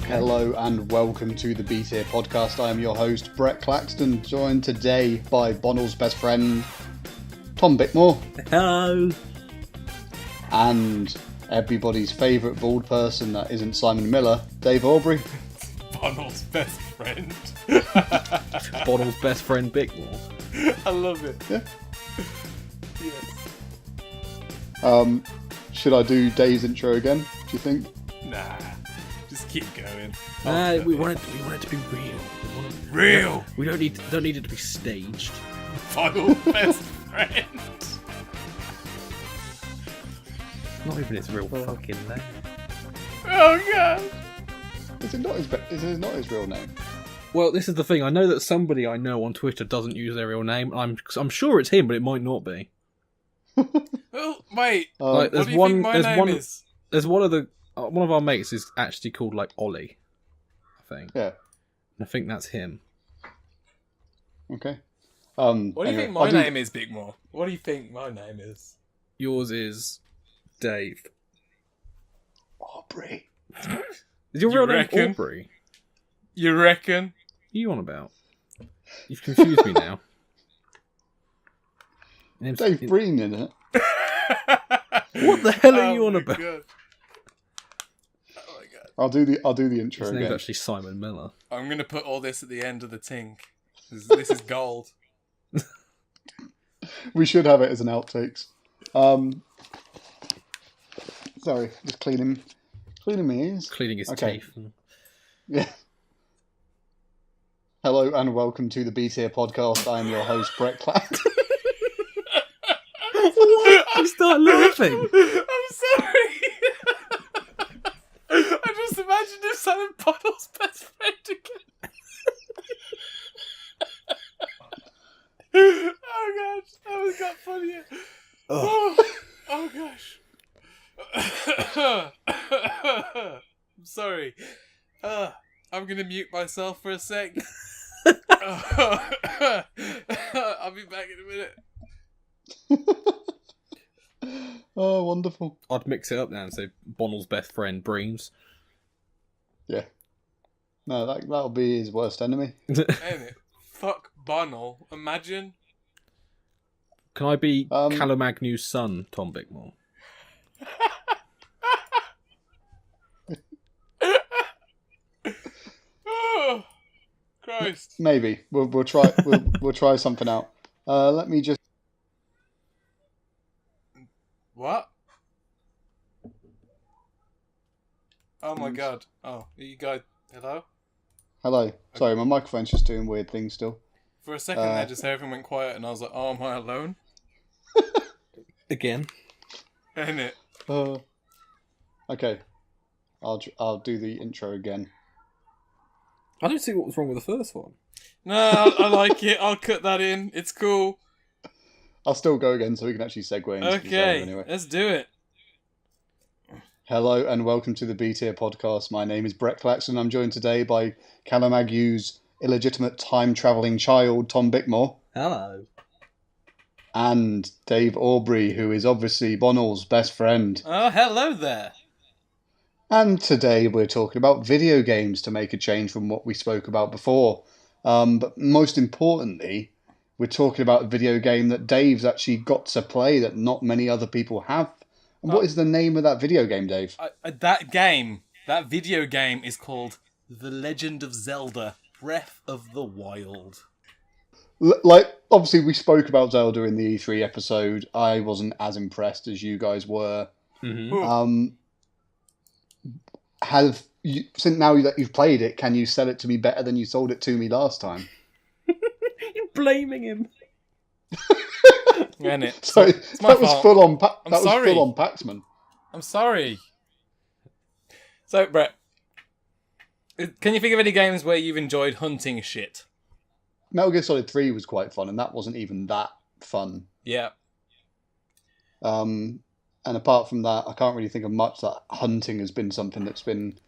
Hello and welcome to the B Tier podcast. I am your host, Brett Claxton, joined today by Bonnell's best friend, Tom Bickmore. Hello. And everybody's favourite bald person that isn't Simon Miller, Dave Aubrey. Bonnell's best friend. Bonnell's best friend, Bickmore. I love it. Yeah. Yes. Should I do Dave's intro again, do you think? Nah. Just keep going. Nah, we want it to be real. Real. We don't need it to be staged. Bonnell's best friend. Not even its real fucking name. Oh god. Is it not his real name? Well, this is the thing. I know that somebody I know on Twitter doesn't use their real name. I'm sure it's him, but it might not be. Well, wait. Like, what do you think my name is? There's one of our mates is actually called like Ollie, I think. Yeah. And I think that's him. Okay. What do you anyway, think my name is, Bickmore? What do you think my name is? Yours is Dave. Aubrey. Is your You real name reckon? Aubrey? You reckon? What are you on about? You've confused me now. Dave Breen, isn't it? What the hell are you on about? God. Oh my god. I'll do the intro His name's again. actually Simon Miller. I'm gonna put all this at the end of the tink. This is gold. We should have it as an outtakes. Sorry, just cleaning my ears. Cleaning his Okay. teeth. Yeah. Hello and welcome to the B Tier podcast. I am your host, Brett Claxton. You start laughing. I'm sorry. I just imagined him sounding Bonnell's best friend again. Oh gosh, that was got funnier. Oh gosh. I'm sorry. I'm gonna mute myself for a sec. I'll be back in a minute. Oh, wonderful. I'd mix it up now and say Bonnell's best friend, Breams. Yeah. No, that'll be his worst enemy. Ain't it? Fuck Bonnell. Imagine. Can I be Calamagnu's son, Tom Bickmore? Oh, Christ. Maybe we'll try we'll try something out. Let me just. What? Oh my god. Oh, you guys. Hello? Hello. Sorry, my microphone's just doing weird things still. For a second there, just everything went quiet and I was like, oh, am I alone? Again. Ain't it? Okay. I'll do the intro again. I don't see what was wrong with the first one. No, I like it. I'll cut that in. It's cool. I'll still go again so we can actually segue into the show Okay, anyway. let's do it. Hello and welcome to the B Tier podcast. My name is Brett Claxton. I'm joined today by Calamagu's illegitimate time-travelling child, Tom Bickmore. Hello. And Dave Aubrey, who is obviously Bonnell's best friend. Oh, hello there. And today we're talking about video games to make a change from what we spoke about before. But most importantly, we're talking about a video game that Dave's actually got to play that not many other people have. And what is the name of that video game, Dave? That video game is called The Legend of Zelda, Breath of the Wild. Obviously we spoke about Zelda in the E3 episode. I wasn't as impressed as you guys were. Mm-hmm. Since now that you've played it, can you sell it to me better than you sold it to me last time? You're blaming him. Ain't it? So It's my that was fault. full on. I'm That was sorry. full on Paxman. I'm sorry. So, Brett, can you think of any games where you've enjoyed hunting shit? Metal Gear Solid 3 was quite fun, and that wasn't even that fun. Yeah. And apart from that, I can't really think of much that hunting has been something that's been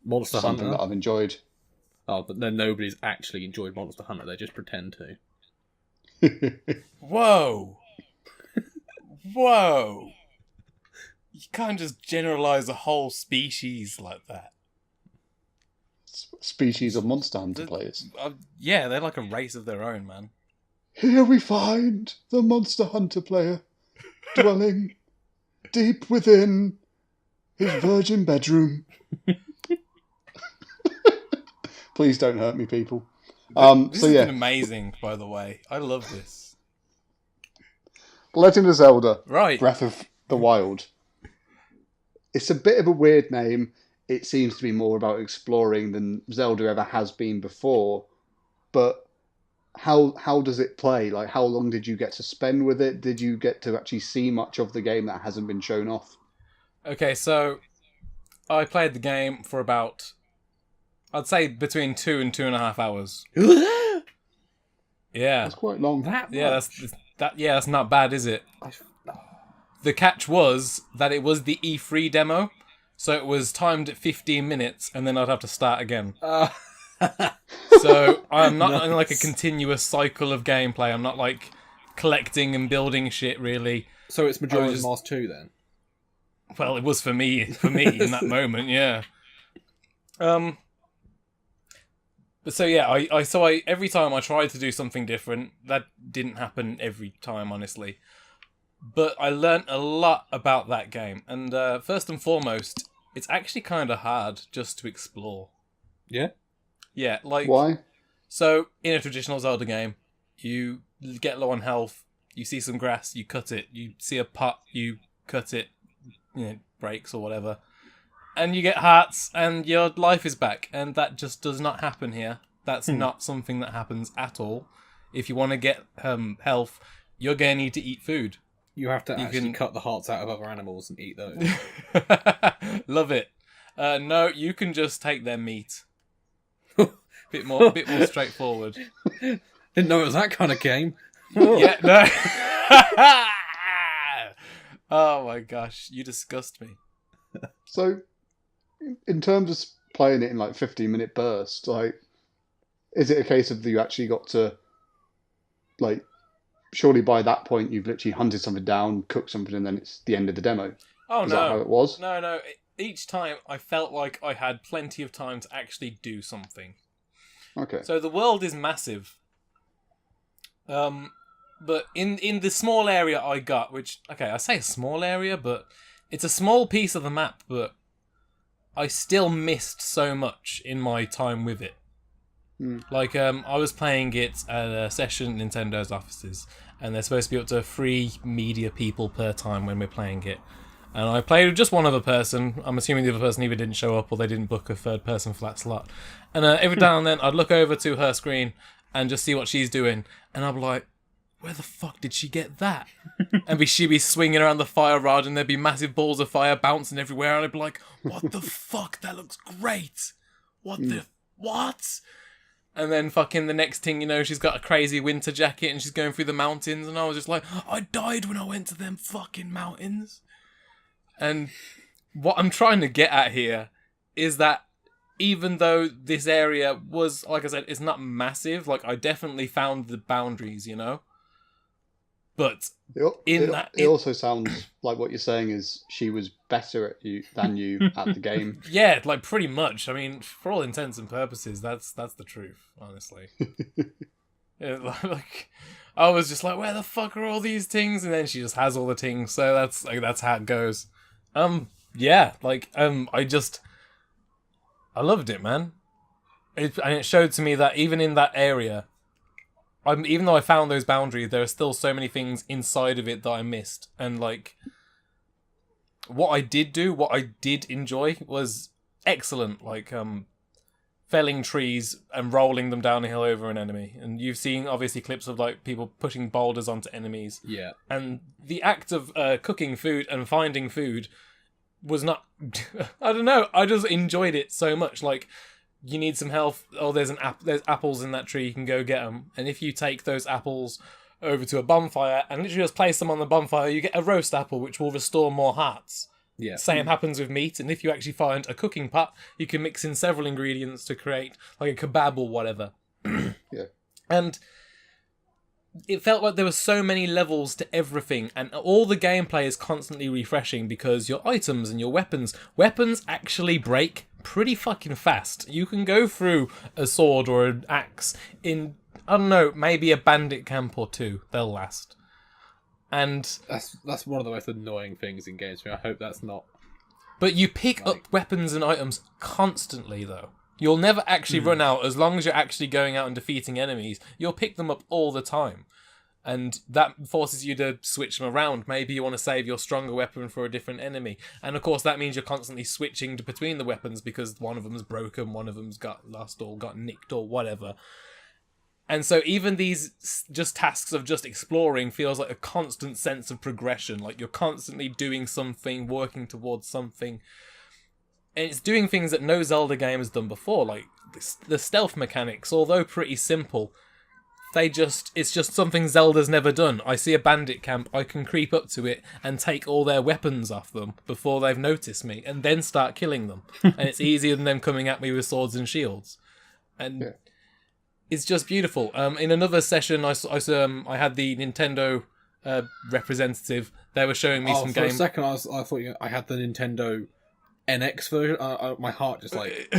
Monster something Hunter. that I've enjoyed. Oh, but then nobody's actually enjoyed Monster Hunter. They just pretend to. Whoa. Whoa. You can't just generalize a whole species like that. species of Monster Hunter players. Yeah, they're like a race of their own, man. Here we find the Monster Hunter player dwelling deep within his virgin bedroom. Please don't hurt me, people. This has been amazing, by the way. I love this. Legend of Zelda, Right. Breath of the Wild. It's a bit of a weird name. It seems to be more about exploring than Zelda ever has been before. But how does it play? Like, how long did you get to spend with it? Did you get to actually see much of the game that hasn't been shown off? Okay, so I played the game for about, I'd say, between 2 and 2.5 hours. Yeah. That's quite long. That's not bad, is it? The catch was that it was the E3 demo, so it was timed at 15 minutes, and then I'd have to start again. So I'm not in like a continuous cycle of gameplay. I'm not like collecting and building shit, really. So it's Majora's Mask 2 then? Well, it was for me in that moment, yeah. But so yeah, I every time I tried to do something different, that didn't happen every time, honestly. But I learnt a lot about that game, and first and foremost, it's actually kind of hard just to explore. Yeah? Yeah, like... Why? So, in a traditional Zelda game, you get low on health, you see some grass, you cut it, you see a pot, you cut it, breaks or whatever, and you get hearts, and your life is back, and that just does not happen here. That's not something that happens at all. If you want to get health, you're going to need to eat food. You have to actually cut the hearts out of other animals and eat those. Love it. No, you can just take their meat. bit more straightforward. Didn't know it was that kind of game. Yeah, no. Oh my gosh, you disgust me. So, in terms of playing it in like 15-minute bursts, like, is it a case of you actually got to, like, surely by that point you've literally hunted something down, cooked something, and then it's the end of the demo? Oh, Is no. that how it was? No. Each time I felt like I had plenty of time to actually do something. Okay. So the world is massive. But in the small area I got, which, okay, I say a small area, but it's a small piece of the map, but I still missed so much in my time with it. Like, I was playing it at a session at Nintendo's offices, and they're supposed to be up to 3 media people per time when we're playing it. And I played with just one other person. I'm assuming the other person either didn't show up or they didn't book a third-person flat slot. And every now and then, I'd look over to her screen and just see what she's doing, and I'd be like, where the fuck did she get that? And she'd be swinging around the fire rod, and there'd be massive balls of fire bouncing everywhere, and I'd be like, what the fuck? That looks great. What? And then fucking the next thing you know, she's got a crazy winter jacket and she's going through the mountains, and I was just like, I died when I went to them fucking mountains. And what I'm trying to get at here is that even though this area was, like I said, it's not massive, like I definitely found the boundaries, But it also sounds like what you're saying is she was better than you at the game. Yeah, like pretty much. I mean, for all intents and purposes, that's the truth, honestly. Yeah, like I was just like, where the fuck are all these things? And then she just has all the things, so that's how it goes. Yeah, like I loved it, man. And it showed to me that even in that area, even though I found those boundaries, there are still so many things inside of it that I missed. And like, what I did enjoy was excellent. Like, felling trees and rolling them down a hill over an enemy. And you've seen obviously clips of like people pushing boulders onto enemies. Yeah. And the act of cooking food and finding food was not. I don't know. I just enjoyed it so much. Like, you need some health. Oh, there's apples in that tree. You can go get them. And if you take those apples over to a bonfire and literally just place them on the bonfire, you get a roast apple, which will restore more hearts. Yeah. Same happens with meat. And if you actually find a cooking pot, you can mix in several ingredients to create like a kebab or whatever. Yeah. And it felt like there were so many levels to everything, and all the gameplay is constantly refreshing because your items and your weapons actually break pretty fucking fast. You can go through a sword or an axe in, I don't know, maybe a bandit camp or two. They'll last. And that's one of the most annoying things in games for me. I hope that's not. But you pick up weapons and items constantly, though. You'll never actually run out as long as you're actually going out and defeating enemies. You'll pick them up all the time. And that forces you to switch them around. Maybe you want to save your stronger weapon for a different enemy. And of course that means you're constantly switching between the weapons because one of them's broken, one of them's got lost or got nicked or whatever. And so even these just tasks of just exploring feels like a constant sense of progression. Like you're constantly doing something, working towards something. And it's doing things that no Zelda game has done before. Like the stealth mechanics, although pretty simple, it's just something Zelda's never done. I see a bandit camp, I can creep up to it and take all their weapons off them before they've noticed me, and then start killing them. And it's easier than them coming at me with swords and shields. And it's just beautiful. In another session, I had the Nintendo representative. They were showing me some games. For a second, I thought I had the Nintendo NX version. My heart just like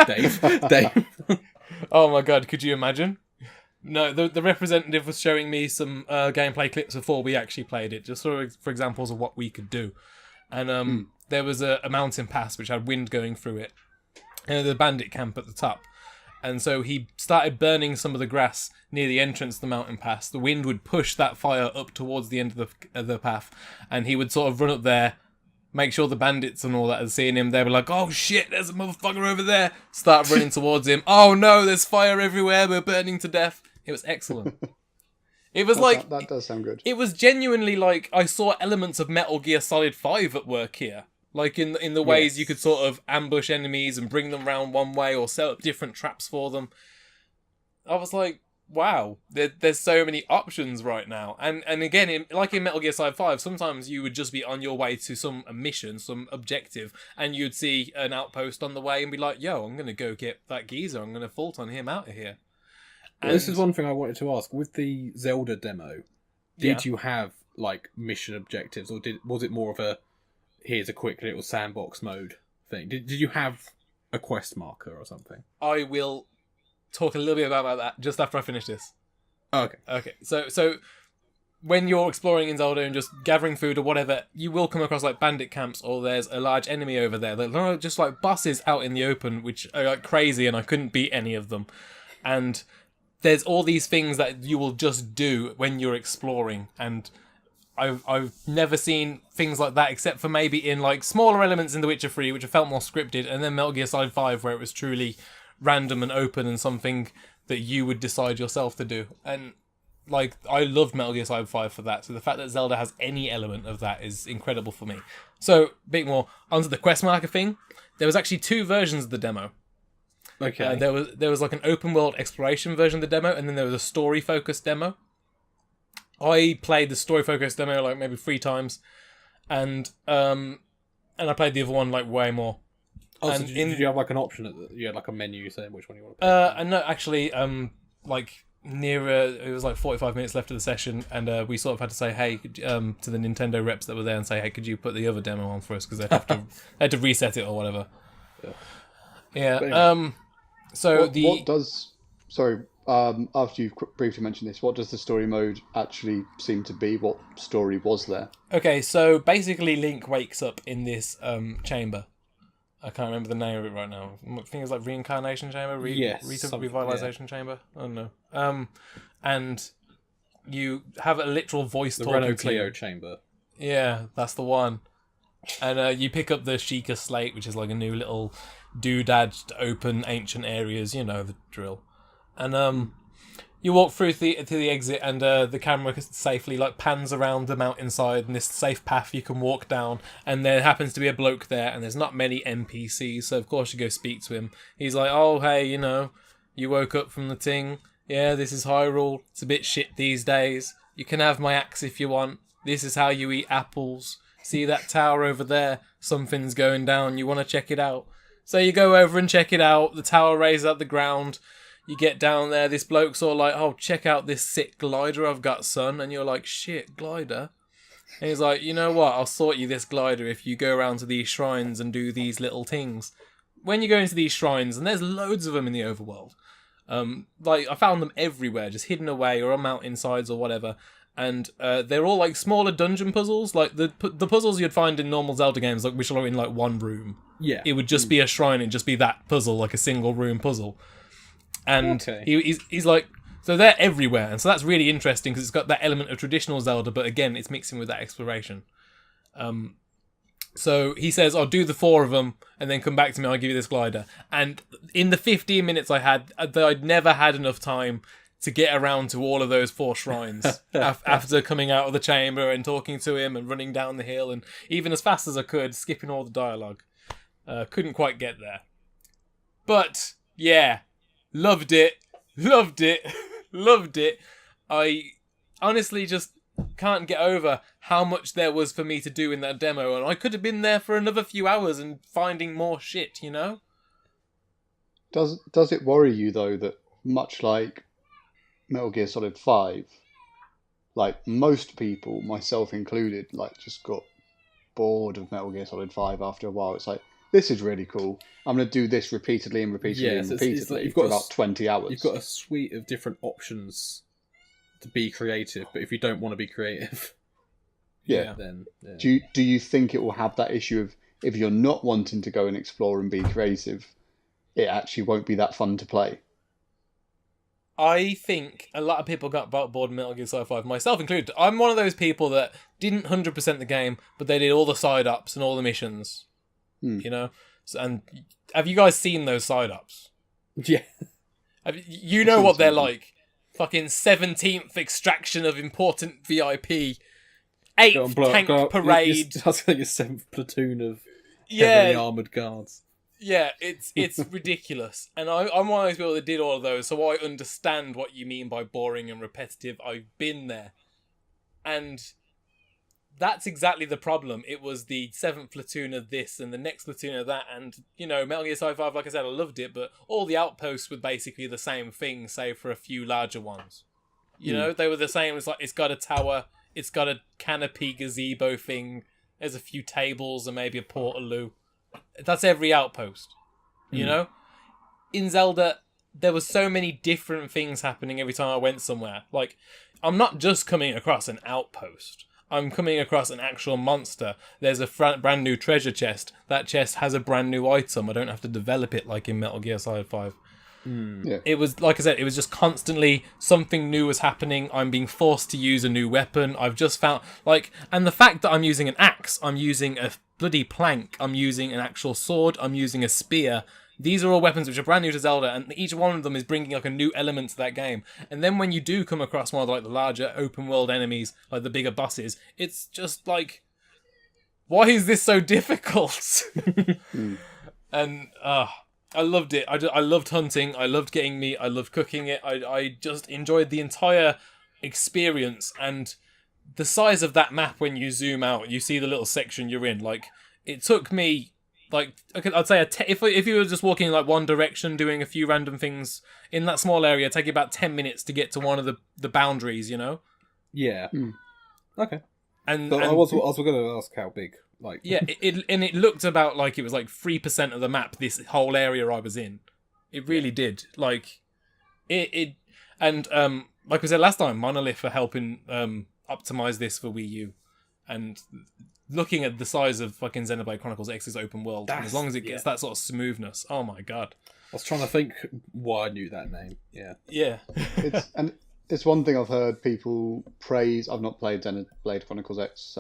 Dave. Oh my god, could you imagine? No, the representative was showing me some gameplay clips before we actually played it, just sort of for examples of what we could do. And there was a mountain pass which had wind going through it, and the bandit camp at the top. And so he started burning some of the grass near the entrance to the mountain pass. The wind would push that fire up towards the end of the path, and he would sort of run up there, make sure the bandits and all that had seen him. They were like, oh shit, there's a motherfucker over there. Start running towards him. Oh no, there's fire everywhere. We're burning to death. It was excellent. It was that does sound good. It was genuinely like I saw elements of Metal Gear Solid 5 at work here. Like in the ways you could sort of ambush enemies and bring them round one way or set up different traps for them. I was like, wow, there's so many options right now. And again, like in Metal Gear Solid 5, sometimes you would just be on your way to some mission, some objective, and you'd see an outpost on the way and be like, yo, I'm going to go get that geezer. I'm going to fault on him out of here. And this is one thing I wanted to ask. With the Zelda demo, did you have like mission objectives, or was it more of a here's a quick little sandbox mode thing? Did you have a quest marker or something? I will talk a little bit about that just after I finish this. Oh, okay. So when you're exploring in Zelda and just gathering food or whatever, you will come across like bandit camps, or there's a large enemy over there. They're just like bosses out in the open, which are like crazy, and I couldn't beat any of them. And there's all these things that you will just do when you're exploring, and I've never seen things like that except for maybe in like smaller elements in The Witcher 3, which have felt more scripted, and then Metal Gear Solid 5, where it was truly random and open and something that you would decide yourself to do. And like I loved Metal Gear Solid 5 for that. So the fact that Zelda has any element of that is incredible for me. So Bickmore, onto the quest marker thing. There was actually two versions of the demo. Okay. There was like an open world exploration version of the demo, and then there was a story focused demo. I played the story focused demo like maybe 3 times, and I played the other one like way more. Oh, and so did you have like an option? You had like a menu saying which one you want to play? And no, actually, like nearer, it was like 45 minutes left of the session, and we sort of had to say, hey, to the Nintendo reps that were there and say, hey, could you put the other demo on for us, because they had to reset it or whatever. Yeah. Anyway, so after you've briefly mentioned this, what does the story mode actually seem to be? What story was there? Okay, so basically Link wakes up in this chamber. I can't remember the name of it right now. I think it's like reincarnation chamber, revitalization chamber. I don't know. And you have a literal voice talking Renault to Clio you. chamber. Yeah, that's the one. And you pick up the Sheikah Slate, which is like a new little doodad to open ancient areas. You know the drill. And you walk through to the exit, and the camera safely like pans around the mountainside, and this safe path you can walk down. And there happens to be a bloke there, and there's not many NPCs, so of course you go speak to him. He's like, "Oh, hey, you know, you woke up from the ting. Yeah, this is Hyrule. It's a bit shit these days. You can have my axe if you want. This is how you eat apples. See that tower over there? Something's going down. You want to check it out?" So you go over and check it out. The tower raises out the ground. You get down there, this bloke's all like, "Oh, check out this sick glider I've got, son." And you're like, "Shit, glider?" And he's like, "You know what? I'll sort you this glider if you go around to these shrines and do these little things." when you go into these shrines, and there's loads of them in the overworld, like I found them everywhere, just hidden away or on mountainsides or whatever. And they're all like smaller dungeon puzzles, like the puzzles you'd find in normal Zelda games, like which are in like one room. Yeah, it would just be a shrine and just be that puzzle, like a single room puzzle. And he's like, so they're everywhere, and so that's really interesting because it's got that element of traditional Zelda, but again, it's mixing with that exploration. So he says, "I'll do the 4 of them, and then come back to me. I'll give you this glider." And in the 15 minutes I had, I'd never had enough time to get around to all of those 4 shrines after coming out of the chamber and talking to him and running down the hill, and even as fast as I could, skipping all the dialogue. Couldn't quite get there. But, yeah, loved it. I honestly just can't get over how much there was for me to do in that demo, and I could have been there for another few hours and finding more shit, you know? Does it worry you, though, that much like Metal Gear Solid 5, like most people, myself included, like just got bored of Metal Gear Solid 5 after a while? It's like, this is really cool. I'm going to do this repeatedly and repeatedly and repeatedly like for about 20 hours. You've got a suite of different options to be creative, but if you don't want to be creative, then... Yeah. Do you think it will have that issue of, if you're not wanting to go and explore and be creative, it actually won't be that fun to play? I think a lot of people got bored of Metal Gear Solid 5, myself included. I'm one of those people that didn't 100% the game, but they did all the side ups and all the missions. You know? So, and have you guys seen those side ups? Yeah. You know what they're like. Fucking 17th extraction of important VIP. 8th tank parade. That's like your 7th platoon of heavily armoured guards. Yeah, it's ridiculous. And I'm one of those people that did all of those, so I understand what you mean by boring and repetitive. I've been there. And that's exactly the problem. It was the 7th platoon of this and the next platoon of that. And, you know, Metal Gear Solid 5, like I said, I loved it, but all the outposts were basically the same thing, save for a few larger ones. You know, they were the same. It's like, it's got a tower, it's got a canopy gazebo thing, there's a few tables and maybe a portaloo. That's every outpost, you know? In Zelda, there were so many different things happening every time I went somewhere. Like, I'm not just coming across an outpost. I'm coming across an actual monster. There's a brand new treasure chest. That chest has a brand new item. I don't have to develop it like in Metal Gear Solid 5. Yeah. It was, like I said, it was just constantly something new was happening. I'm being forced to use a new weapon. I've just found, like, and the fact that I'm using an axe, I'm using a bloody plank, I'm using an actual sword, I'm using a spear. These are all weapons which are brand new to Zelda, and each one of them is bringing like a new element to that game. And then when you do come across one of like the larger open world enemies, like the bigger bosses, it's just like, why is this so difficult? And I loved it. I loved hunting. I loved getting meat. I loved cooking it. I just enjoyed the entire experience. And the size of that map, when you zoom out, you see the little section you're in. Like, it took me, like, I'd say if you were just walking in like one direction, doing a few random things in that small area, it'd take you about 10 minutes to get to one of the boundaries, you know? Yeah. Okay. And I was going to ask how big. Like, yeah, it looked about like it was like 3% of the map, this whole area I was in. It really did. Like, and like we said last time, Monolith for helping optimize this for Wii U, and looking at the size of fucking Xenoblade Chronicles X's open world, and as long as it gets that sort of smoothness, oh my god. I was trying to think why I knew that name. Yeah. It's one thing I've heard people praise. I've not played Xenoblade Chronicles X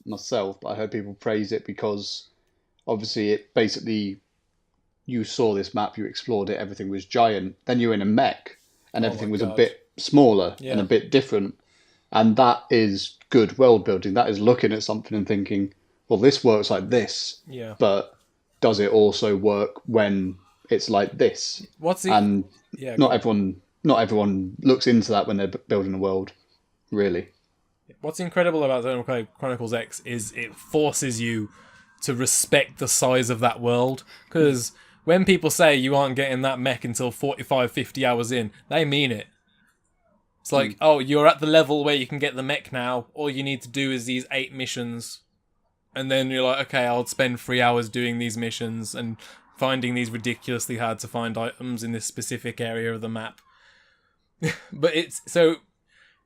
myself, but I heard people praise it because obviously it basically, you saw this map, you explored it, everything was giant. Then you're in a mech and everything was a bit smaller and a bit different. And that is good world building. That is looking at something and thinking, well, this works like this, but does it also work when it's like this? Not everyone looks into that when they're building a world, really. What's incredible about Xenoblade Chronicles X is it forces you to respect the size of that world. Because when people say you aren't getting that mech until 45, 50 hours in, they mean it. It's like, oh, you're at the level where you can get the mech now. All you need to do is these 8 missions. And then you're like, okay, I'll spend 3 hours doing these missions and finding these ridiculously hard to find items in this specific area of the map. But it's so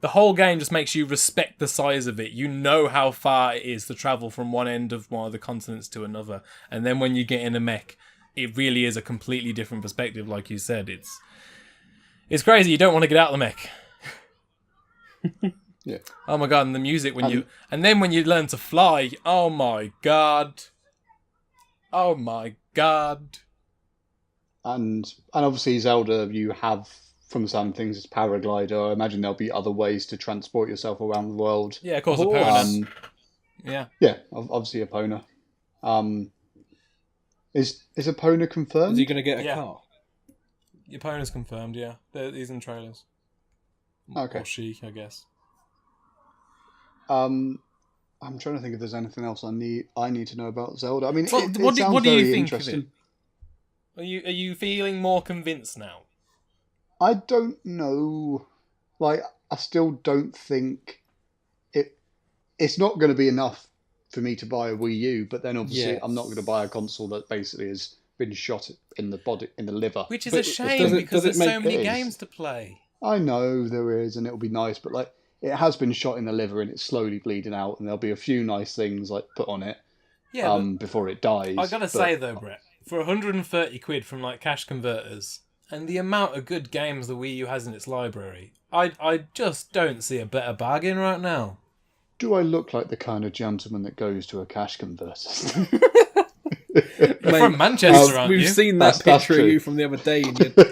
the whole game just makes you respect the size of it. You know how far it is to travel from one end of one of the continents to another, and then when you get in a mech, it really is a completely different perspective. Like you said, it's crazy. You don't want to get out of the mech. Yeah. Oh my god! And the music and then when you learn to fly. Oh my god. Oh my god. And obviously Zelda, you have, from the sound of things, it's paraglider. I imagine there'll be other ways to transport yourself around the world. Yeah, of course, Epona. Yeah. Yeah, obviously Epona. Is Epona confirmed? Is he going to get a car? Epona's confirmed, yeah. He's in trailers. Okay. Or she, I guess. I'm trying to think if there's anything else I need to know about Zelda. I mean, Well, it what do sounds you very think of interesting. it? Are you feeling more convinced now? I don't know. Like, I still don't think it's not going to be enough for me to buy a Wii U, but then obviously I'm not going to buy a console that basically has been shot in the liver. Which is a shame because there's so many games to play. I know there is, and it'll be nice, but like it has been shot in the liver and it's slowly bleeding out, and there'll be a few nice things like put on it before it dies. I gotta say though, Brett, for 130 quid from like cash converters and the amount of good games the Wii U has in its library, I just don't see a better bargain right now. Do I look like the kind of gentleman that goes to a cash converter? You're from Manchester, aren't you? We've seen that picture of you from the other day.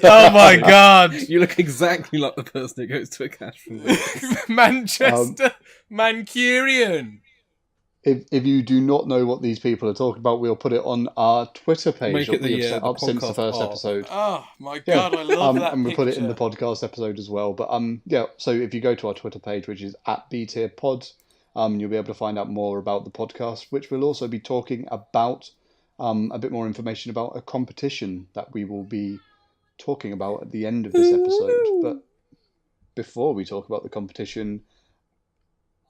Oh my god! You look exactly like the person who goes to a cash converter. Manchester Mancunian. If you do not know what these people are talking about, we'll put it on our Twitter page. Make it we have set up since the first episode. Oh my god, I love that and we'll picture. put it in the podcast episode as well. But so if you go to our Twitter page, which is @BTierPod, you'll be able to find out more about the podcast, which we'll also be talking about a bit more information about a competition that we will be talking about at the end of this episode. But before we talk about the competition,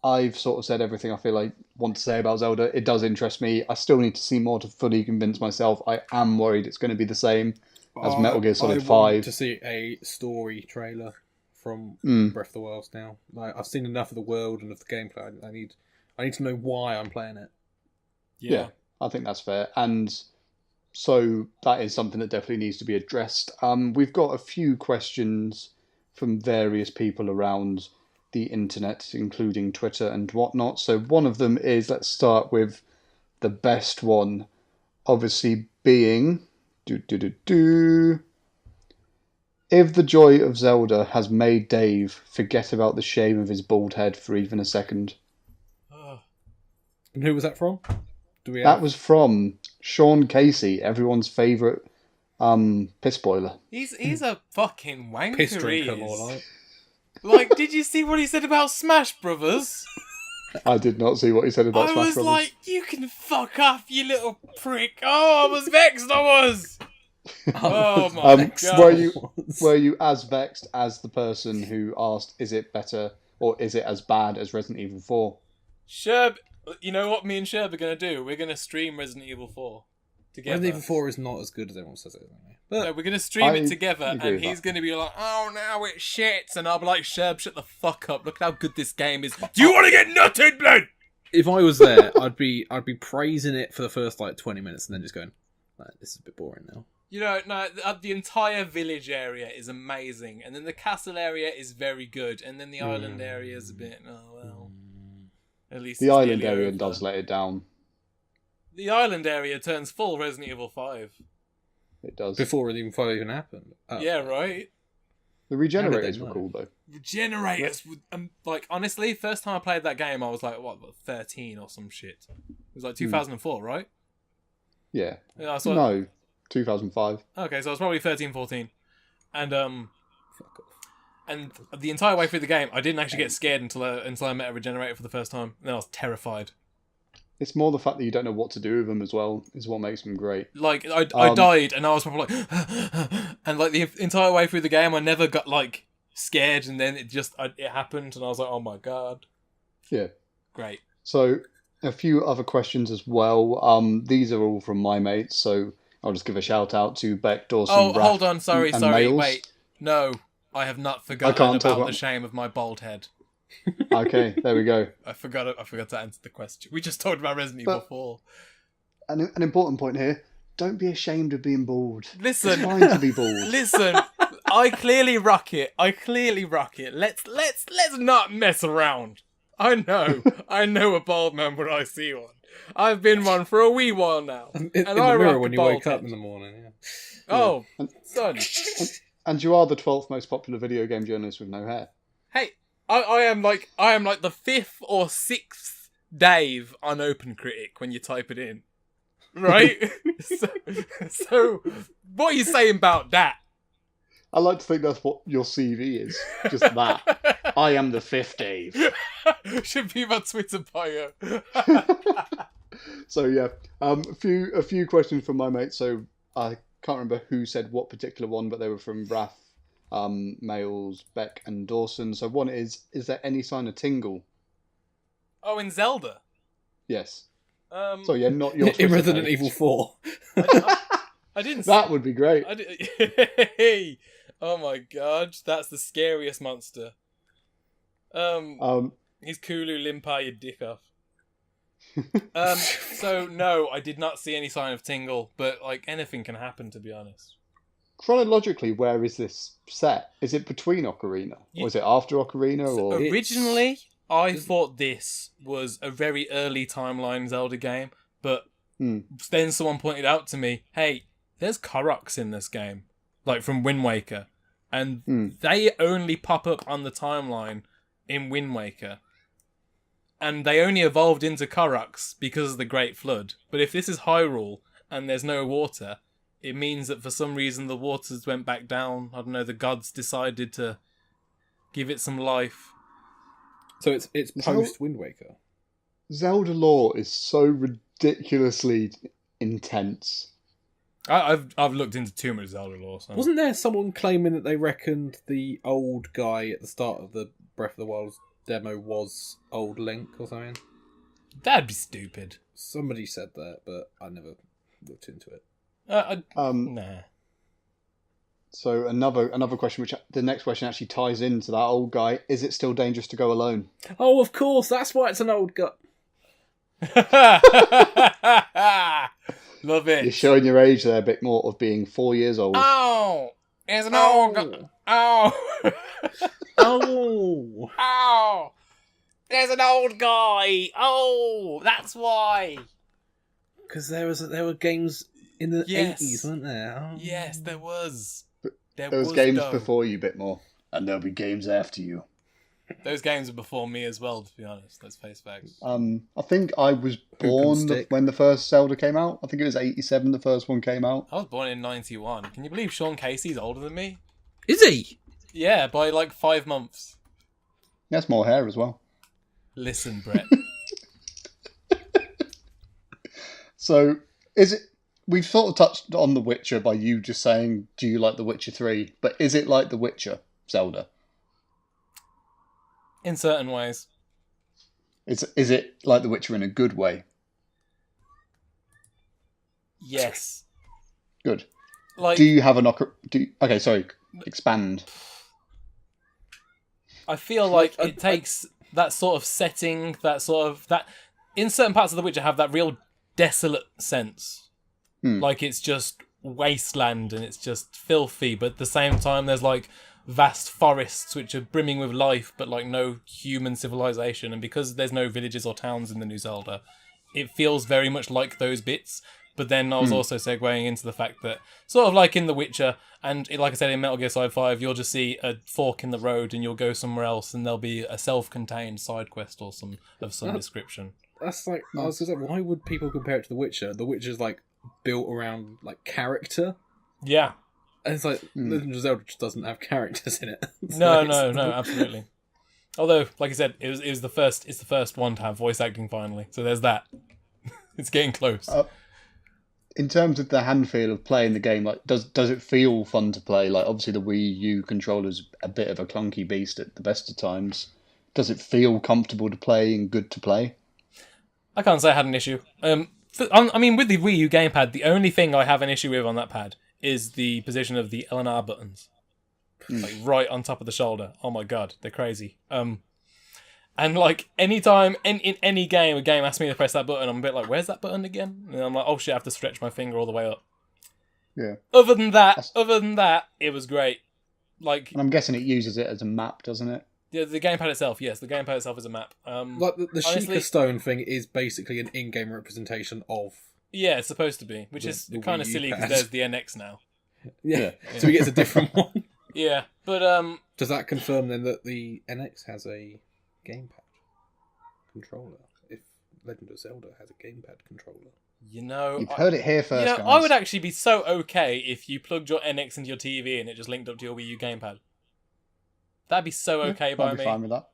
I've sort of said everything I feel like want to say about Zelda. It does interest me. I still need to see more to fully convince myself. I am worried it's going to be the same as Metal Gear Solid 5. I want to see a story trailer from Breath of the Wild now. Like, I've seen enough of the world and of the gameplay. I need to know why I'm playing it. Yeah, I think that's fair. And so that is something that definitely needs to be addressed. We've got a few questions from various people around the internet, including Twitter and whatnot. So one of them is, let's start with the best one, obviously being if the joy of Zelda has made Dave forget about the shame of his bald head for even a second. And who was that from? That was from Sean Casey, everyone's favourite piss boiler. He's a fucking wanker. Piss drinker, more like. Like, did you see what he said about Smash Brothers? I did not see what he said about Smash Brothers. I was like, you can fuck off, you little prick. Oh, I was vexed, I was. Oh my god. Were you as vexed as the person who asked, is it better or is it as bad as Resident Evil 4? Sherb, you know what me and Sherb are going to do? We're going to stream Resident Evil 4 together. Resident Evil 4 is not as good as everyone says it is. But no, we're going to stream it together and he's going to be like, oh, now it shits. And I'll be like, Sherb, shut the fuck up. Look at how good this game is. Do you want to get nutted, blood? If I was there, I'd be praising it for the first like 20 minutes and then just going, this is a bit boring now. You know, no, the entire village area is amazing, and then the castle area is very good, and then the island area is a bit, oh well. At least the island area does let it down. The island area turns full Resident Evil 5. It does. Before Resident Evil 5 even happened. Oh. Yeah, right? The regenerators were cool, though. Regenerators, like, honestly, first time I played that game, I was like, 13 or some shit. It was like 2004, right? Yeah. No. 2005. Okay, so I was probably 13, 14. And the entire way through the game, I didn't actually get scared until I met a regenerator for the first time. And then I was terrified. It's more the fact that you don't know what to do with them as well, is what makes them great. Like, I died, and I was probably like... and, like, the entire way through the game, I never got, like, scared, and then it happened, and I was like, oh my god. Yeah. Great. So, a few other questions as well. These are all from my mates, so... I'll just give a shout out to Beck, Dawson, Oh, Raph, hold on. Sorry. and Mails. Wait. No, I have not forgotten can't talk about about- the shame of my bald head. Okay, there we go. I forgot to answer the question. We just talked about Resident Evil 4. An important point here. Don't be ashamed of being bald. Listen. It's fine to be bald. Listen, I clearly rock it. Let's not mess around. I know a bald man when I see one. I've been one for a wee while now. In and the I mirror rock when a you bald wake up head. in the morning. Yeah. Oh, son. And you are the 12th most popular video game journalist with no hair. Hey, I am like the 5th or 6th Dave on OpenCritic when you type it in. Right? so what are you saying about that? I like to think that's what your CV is. Just that. I am the 5th Dave. Should be my Twitter bio. So yeah, a few questions from my mate. So I can't remember who said what particular one, but they were from Raph, Mails, Beck, and Dawson. So one is there any sign of tingle? Oh, in Zelda? Yes. So yeah, not your In Twitter Resident page. Evil 4. I didn't. That would be great. Hey, oh my god, that's the scariest monster. He's Kulu Limpa your dick off. So no, I did not see any sign of tingle, but like anything can happen, to be honest. Chronologically, where is this set? Is it between Ocarina? Or is it after Ocarina? So Or originally, I thought this was a very early timeline Zelda game, but then someone pointed out to me, hey, there's Koroks in this game, like from Wind Waker, and they only pop up on the timeline in Wind Waker. And they only evolved into Koroks because of the Great Flood. But if this is Hyrule and there's no water, it means that for some reason the waters went back down. I don't know, the gods decided to give it some life. So it's post Wind Waker. Zelda lore is so ridiculously intense. I've looked into too much Zelda lore. So. Wasn't there someone claiming that they reckoned the old guy at the start of the Breath of the Wild demo was old Link or something? That'd be stupid. Somebody said that, but I never looked into it. Nah. So another question, which the next question actually ties into that old guy. Is it still dangerous to go alone? Oh, of course, that's why it's an old guy. Love it. You're showing your age there, Bickmore, of being 4 years old. Oh, it's an old guy. Oh. Oh. Oh, there's an old guy. Oh, that's why. Because there were games in the Yes. 80s, weren't there? Oh. Yes, there was. There was games though. before you, Bickmore. And there'll be games after you. Those games were before me as well, to be honest. Let's face facts. I think I was born stick. when the first Zelda came out. I think it was 87 the first one came out. I was born in 91. Can you believe Sean Casey's older than me? Is he? Yeah, by like 5 months. He has more hair as well. Listen, Brett. So, is it... We've sort of touched on The Witcher by you just saying, do you like The Witcher 3? But is it like The Witcher, Zelda? In certain ways. Is it like The Witcher in a good way? Yes. Good. Like, Do you have an... Okay, sorry. Expand. I feel like it takes that sort of setting, that in certain parts of The Witcher have that real desolate sense. Like it's just wasteland and it's just filthy, but at the same time there's like vast forests which are brimming with life, but like no human civilization. And because there's no villages or towns in the new Zelda, it feels very much like those bits. But then I was also segueing into the fact that, sort of like in The Witcher, and like I said in Metal Gear Solid 5, you'll just see a fork in the road and you'll go somewhere else and there'll be a self-contained side quest or some description. That's like, I was gonna say, why would people compare it to The Witcher? The Witcher's like built around like character. Yeah. And it's like, Legend of Zelda just doesn't have characters in it. No, absolutely. Although, like I said, it's the first one to have voice acting finally. So there's that. It's getting close. In terms of the hand feel of playing the game, like does it feel fun to play? Like obviously the Wii U controller's a bit of a clunky beast at the best of times. Does it feel comfortable to play and good to play? I can't say I had an issue. I mean, with the Wii U gamepad, the only thing I have an issue with on that pad is the position of the L and R buttons, like right on top of the shoulder. Oh my god, they're crazy. And like anytime in any game, a game asks me to press that button, I'm a bit like, where's that button again? And I'm like, oh shit, I have to stretch my finger all the way up. Yeah. Other than that, it was great. Like, and I'm guessing it uses it as a map, doesn't it? Yeah, the gamepad itself, yes, the gamepad itself is a map. Like the honestly, Sheikah Stone thing is basically an in-game representation of. Yeah, it's supposed to be, which is kind of silly because there's the NX now. Yeah, so he gets a different one. Yeah, but does that confirm then that the NX has a gamepad controller? If Legend of Zelda has a gamepad controller, you've heard it here first. Guys. I would actually be so okay if you plugged your NX into your TV and it just linked up to your Wii U gamepad. That'd be so okay by me. I'd be fine with that.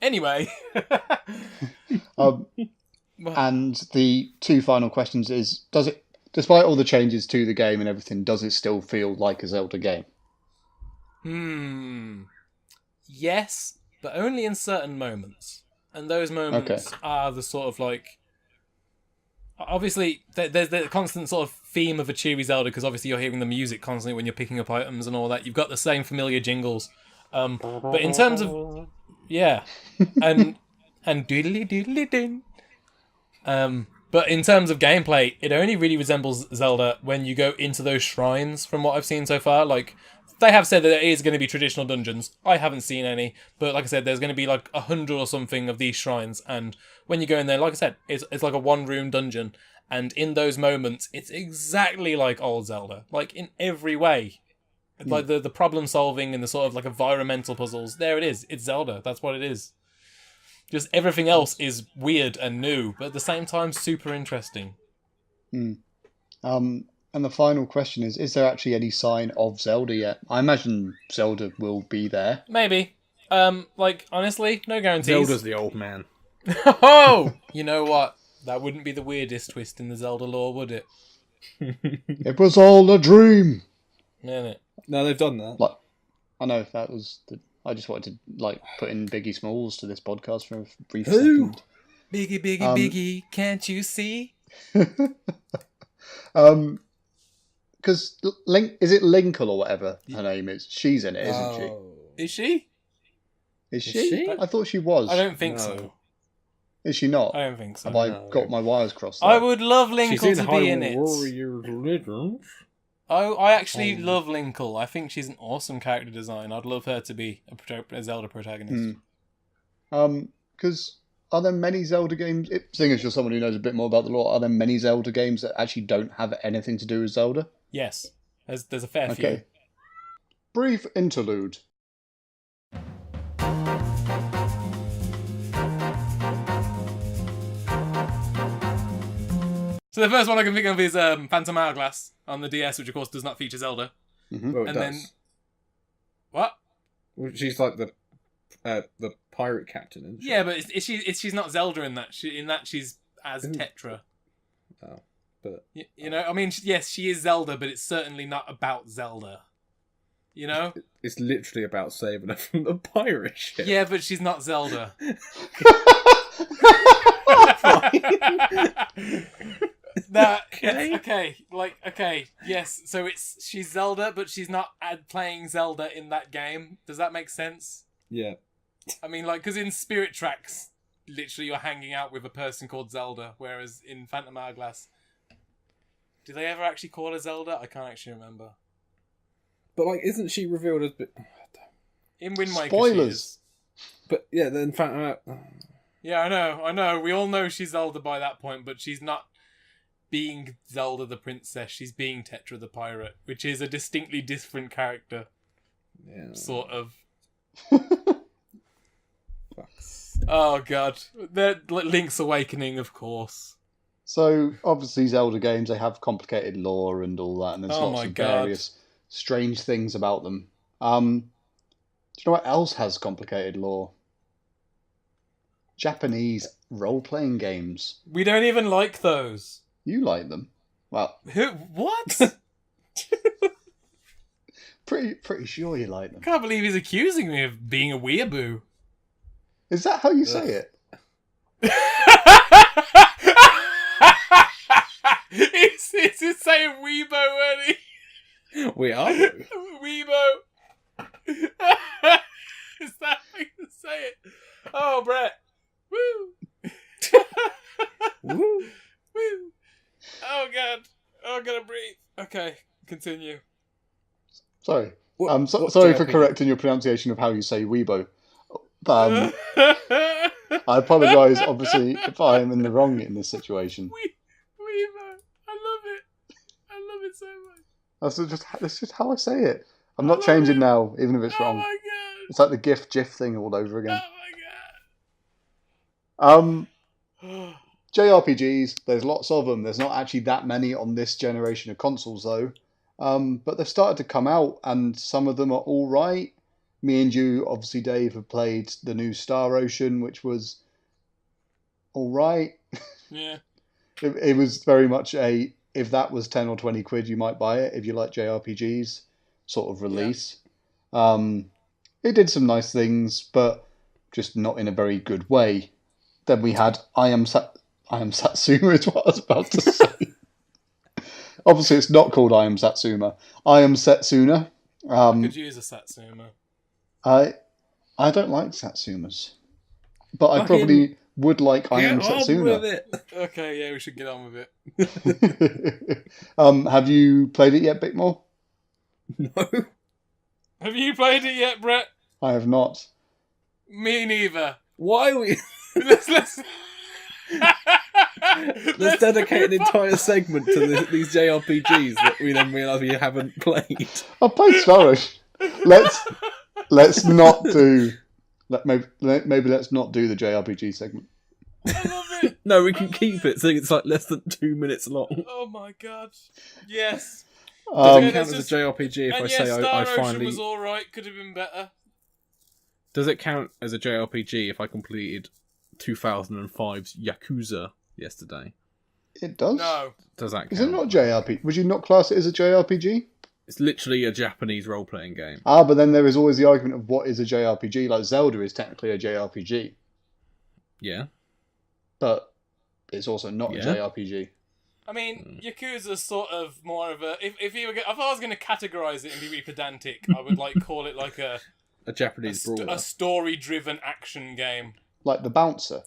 Anyway. And the two final questions is, does it, despite all the changes to the game and everything, does it still feel like a Zelda game? Yes, but only in certain moments. And those moments are the sort of like... Obviously, there's the constant sort of theme of a cheery Zelda, because obviously you're hearing the music constantly when you're picking up items and all that. You've got the same familiar jingles. But in terms of... Yeah. And doodly doodly ding. But in terms of gameplay, it only really resembles Zelda when you go into those shrines, from what I've seen so far. Like, they have said that there is going to be traditional dungeons. I haven't seen any. But like I said, there's going to be like 100 or something of these shrines. And when you go in there, like I said, it's like a one-room dungeon. And in those moments, it's exactly like old Zelda. Like, in every way. Like, the problem-solving and the sort of, like, environmental puzzles. There it is. It's Zelda. That's what it is. Just everything else is weird and new, but at the same time, super interesting. And the final question is there actually any sign of Zelda yet? I imagine Zelda will be there. Maybe. Like, honestly, no guarantees. Zelda's the old man. Oh! You know what? That wouldn't be the weirdest twist in the Zelda lore, would it? It was all a dream! Isn't it? No, they've done that. Like, I know that was... I just wanted to put in Biggie Smalls to this podcast for a brief second. Biggie, Biggie, can't you see? Because Link, is it Linkle or whatever her name is? She's in it, isn't she? Is she? Is she? I thought she was. I don't think so. Is she not? I don't think so. Have I got my wires crossed there? I would love Linkle to be in it. Warriors Legends. I actually love Linkle. I think she's an awesome character design. I'd love her to be a Zelda protagonist. Because are there many Zelda games, seeing as you're someone who knows a bit more about the lore, are there many Zelda games that actually don't have anything to do with Zelda? Yes. There's a fair few. Brief interlude. So the first one I can think of is Phantom Hourglass on the DS, which of course does not feature Zelda. Well, and then what? Well, she's like the pirate captain, isn't she? Yeah, but she's not Zelda in that. She's as Tetra. Oh, but you know, I mean, yes, she is Zelda, but it's certainly not about Zelda. You know, it's literally about saving her from the pirate ship. Yeah, but she's not Zelda. Okay, yes. So she's Zelda, but she's not playing Zelda in that game. Does that make sense? Yeah. I mean, like, because in Spirit Tracks, literally you're hanging out with a person called Zelda, whereas in Phantom Hourglass, do they ever actually call her Zelda? I can't actually remember. But like, isn't she revealed as? In Wind Waker, spoilers. She is. But yeah, then Phantom. Yeah, I know. We all know she's Zelda by that point, but she's not being Zelda the princess. She's being Tetra the pirate, which is a distinctly different character. Yeah. Sort of. Oh god. Link's Awakening, of course. So, obviously Zelda games, they have complicated lore and all that, and there's lots of various strange things about them. Do you know what else has complicated lore? Japanese role-playing games. We don't even like those. You like them. Well... What? pretty sure you like them. I can't believe he's accusing me of being a weeaboo. Is that how you say it? We are. Weebo. Is that how you say it? Oh, Brett. Woo. Woo. Woo. Oh, God. Oh, I gotta breathe. Okay, continue. Sorry. What Sorry for JRPG? correcting your pronunciation of how you say Weibo. I apologise, obviously, if I am in the wrong in this situation. Weebo. I love it. I love it so much. That's just how I say it. I'm not changing now, even if it's Oh wrong. my god. It's like the GIF thing all over again. Oh my god. JRPGs, there's lots of them. There's not actually that many on this generation of consoles, though. But they've started to come out, and some of them are all right. Me and you, obviously, Dave, have played the new Star Ocean, which was all right. Yeah. It was very much if that was 10 or 20 quid, you might buy it if you like JRPGs sort of release. Yeah. It did some nice things, but just not in a very good way. Then we had I Am Satsuma is what I was about to say. Obviously, it's not called I Am Satsuma. I Am Setsuna. I could use a Satsuma. I don't like Satsumas, but I probably would like I Am Setsuna. With it. Okay, yeah, we should get on with it. Have you played it yet, Bickmore? No. Have you played it yet, Brett? I have not. Me neither. Why are we... Let's Let's dedicate an entire segment to these JRPGs that we then realise we haven't played. I played Star Ocean. Let's not do... Maybe let's not do the JRPG segment. I love it. No, we can keep it so it's like less than 2 minutes long. Oh my god. Yes. Does it count as a JRPG if I say Star I Ocean finally... was alright, could have been better. Does it count as a JRPG if I completed 2005's Yakuza yesterday? It does? No. Does that count? Is it not JRPG? Would you not class it as a JRPG? It's literally a Japanese role-playing game. But then there is always the argument of what is a JRPG. Like Zelda is technically a JRPG. Yeah. But it's also not a JRPG. I mean, Yakuza's sort of more of a... If I was going to categorise it and be really pedantic, I would call it like a Japanese brawler. A story-driven action game. Like The Bouncer.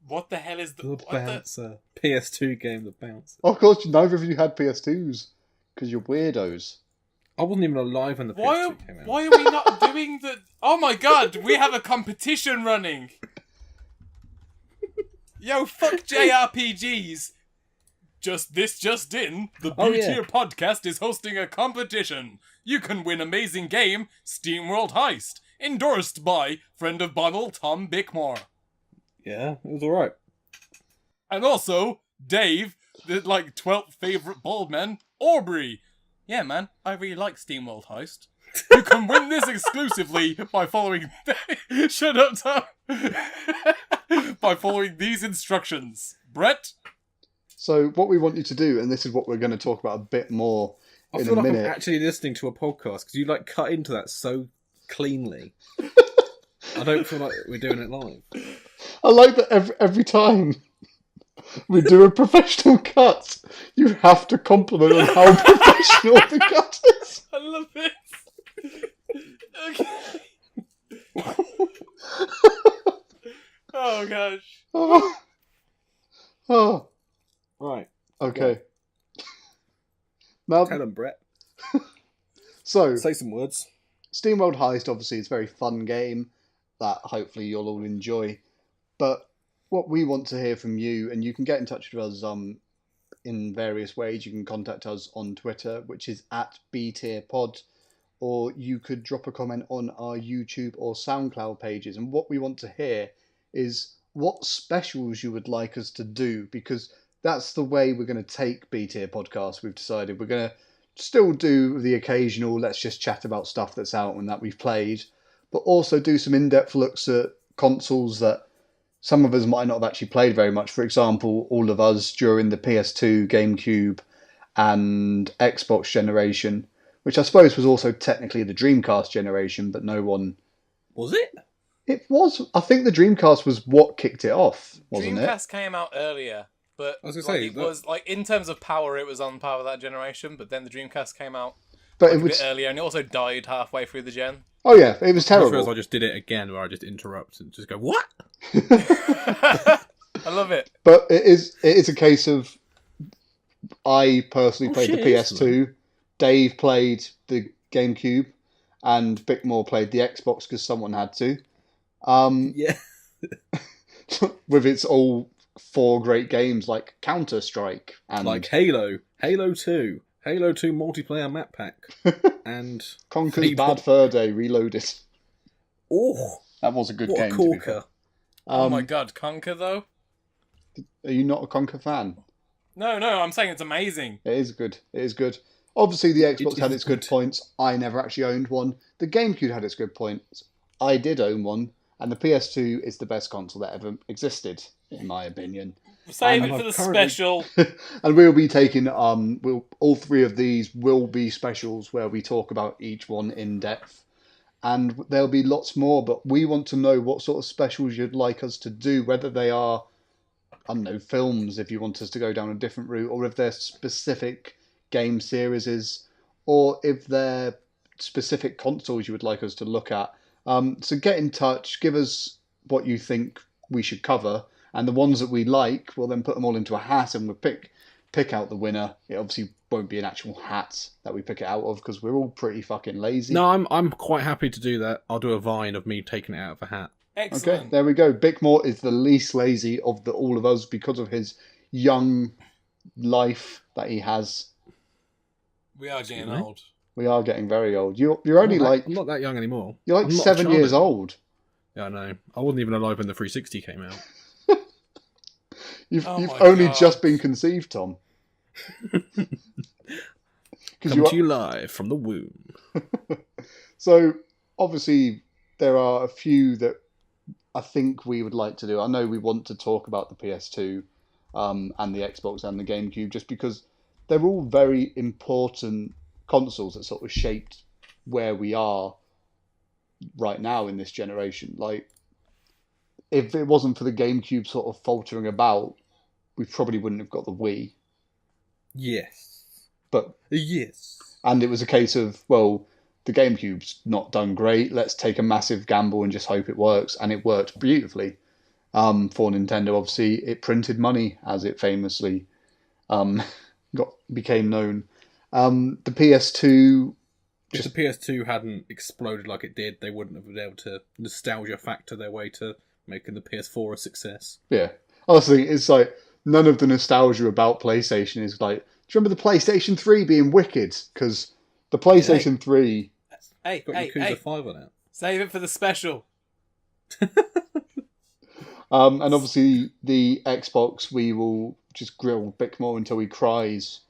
What the hell is The Bouncer. PS2 game, The Bouncer. Of course, neither of you had PS2s. Because you're weirdos. I wasn't even alive when the PS2 came out. Why are we not doing the... Oh my god, we have a competition running. Yo, fuck JRPGs. Just in, the Beautier podcast is hosting a competition. You can win amazing game, Steamworld Heist, endorsed by friend of Bible Tom Bickmore. Yeah, it was alright. And also, Dave, the 12th favourite bald man, Aubrey. Yeah, man, I really like Steamworld Heist. You can win this exclusively by following... Shut up, Tom. By following these instructions. Brett? So what we want you to do, and this is what we're going to talk about a bit more in a minute. I feel like I'm actually listening to a podcast because you cut into that so cleanly. I don't feel like we're doing it live. I like that every time we do a professional cut, you have to compliment on how professional the cut is. I love it. Okay. Oh gosh. Oh. Right. Okay. Now, tell them, Brett. So, say some words. Steamworld Heist, obviously, is a very fun game that hopefully you'll all enjoy. But what we want to hear from you, and you can get in touch with us in various ways. You can contact us on Twitter, which is @BTierPod, or you could drop a comment on our YouTube or SoundCloud pages. And what we want to hear is what specials you would like us to do, because that's the way we're going to take B-Tier Podcast. We've decided we're going to still do the occasional, let's just chat about stuff that's out and that we've played, but also do some in-depth looks at consoles that some of us might not have actually played very much. For example, all of us during the PS2, GameCube, and Xbox generation, which I suppose was also technically the Dreamcast generation, but no one... Was it? It was. I think the Dreamcast was what kicked it off, wasn't it? Dreamcast came out earlier. But I was gonna like, say, it was like in terms of power, it was on par with that generation. But then the Dreamcast came out But like it a was. bit earlier, and it also died halfway through the gen. Oh yeah, it was I just realised terrible. I just did it again, where I just interrupt and just go, "What?" I love it. But it is a case of I personally Oh played the shit! It's PS2, Dave played the GameCube, and Bickmore played the Xbox because someone had to. yeah, With its all 4 great games like Counter Strike and like Halo, Halo 2, Halo 2 multiplayer map pack, and Conker's Fable. Bad Fur Day Reloaded. Oh, That was a good what game. a To be fair. corker! Oh my god, Conker though? Are you not a Conker fan? No, I'm saying it's amazing. It is good. It is good. Obviously, the Xbox had is its good good. points. I never actually owned one. The GameCube had its good points. I did own one, and the PS2 is the best console that ever existed, in my opinion. Save And it for I've the currently- special. And we'll be taking all 3 of these will be specials where we talk about each one in depth, and there'll be lots more. But we want to know what sort of specials you'd like us to do, whether they are, I don't know, films if you want us to go down a different route, or if they're specific game series, or if they're specific consoles you would like us to look at. So get in touch, give us what you think we should cover, and the ones that we like, we'll then put them all into a hat and we'll pick out the winner. It obviously won't be an actual hat that we pick it out of because we're all pretty fucking lazy. No, I'm quite happy to do that. I'll do a vine of me taking it out of a hat. Excellent. Okay, there we go. Bickmore is the least lazy of all of us because of his young life that he has. We are getting me? old. We are getting very old. You're only I'm not that young anymore. you're like I'm not a 7 child years anymore. old. Yeah, I know. I wasn't even alive when the 360 came out. You've Oh you've my only God. just been conceived, Tom. Come to you live from the womb. So obviously there are a few that I think we would like to do. I know we want to talk about the PS2 and the Xbox and the GameCube just because they're all very important consoles that sort of shaped where we are right now in this generation. Like, if it wasn't for the GameCube sort of faltering about, we probably wouldn't have got the Wii. Yes. But Yes. and it was a case of, well, the GameCube's not done great. Let's take a massive gamble and just hope it works. And it worked beautifully. For Nintendo, obviously, it printed money, as it famously became known. The PS2. If the PS2 hadn't exploded like it did, they wouldn't have been able to nostalgia factor their way to making the PS4 a success. Yeah. Honestly, it's like none of the nostalgia about PlayStation is like, do you remember the PlayStation 3 being wicked? Because the PlayStation 3. Hey, Got hey, Yakuza hey. 5 on it. Save it for the special. And obviously the Xbox, we will just grill Bickmore until he cries.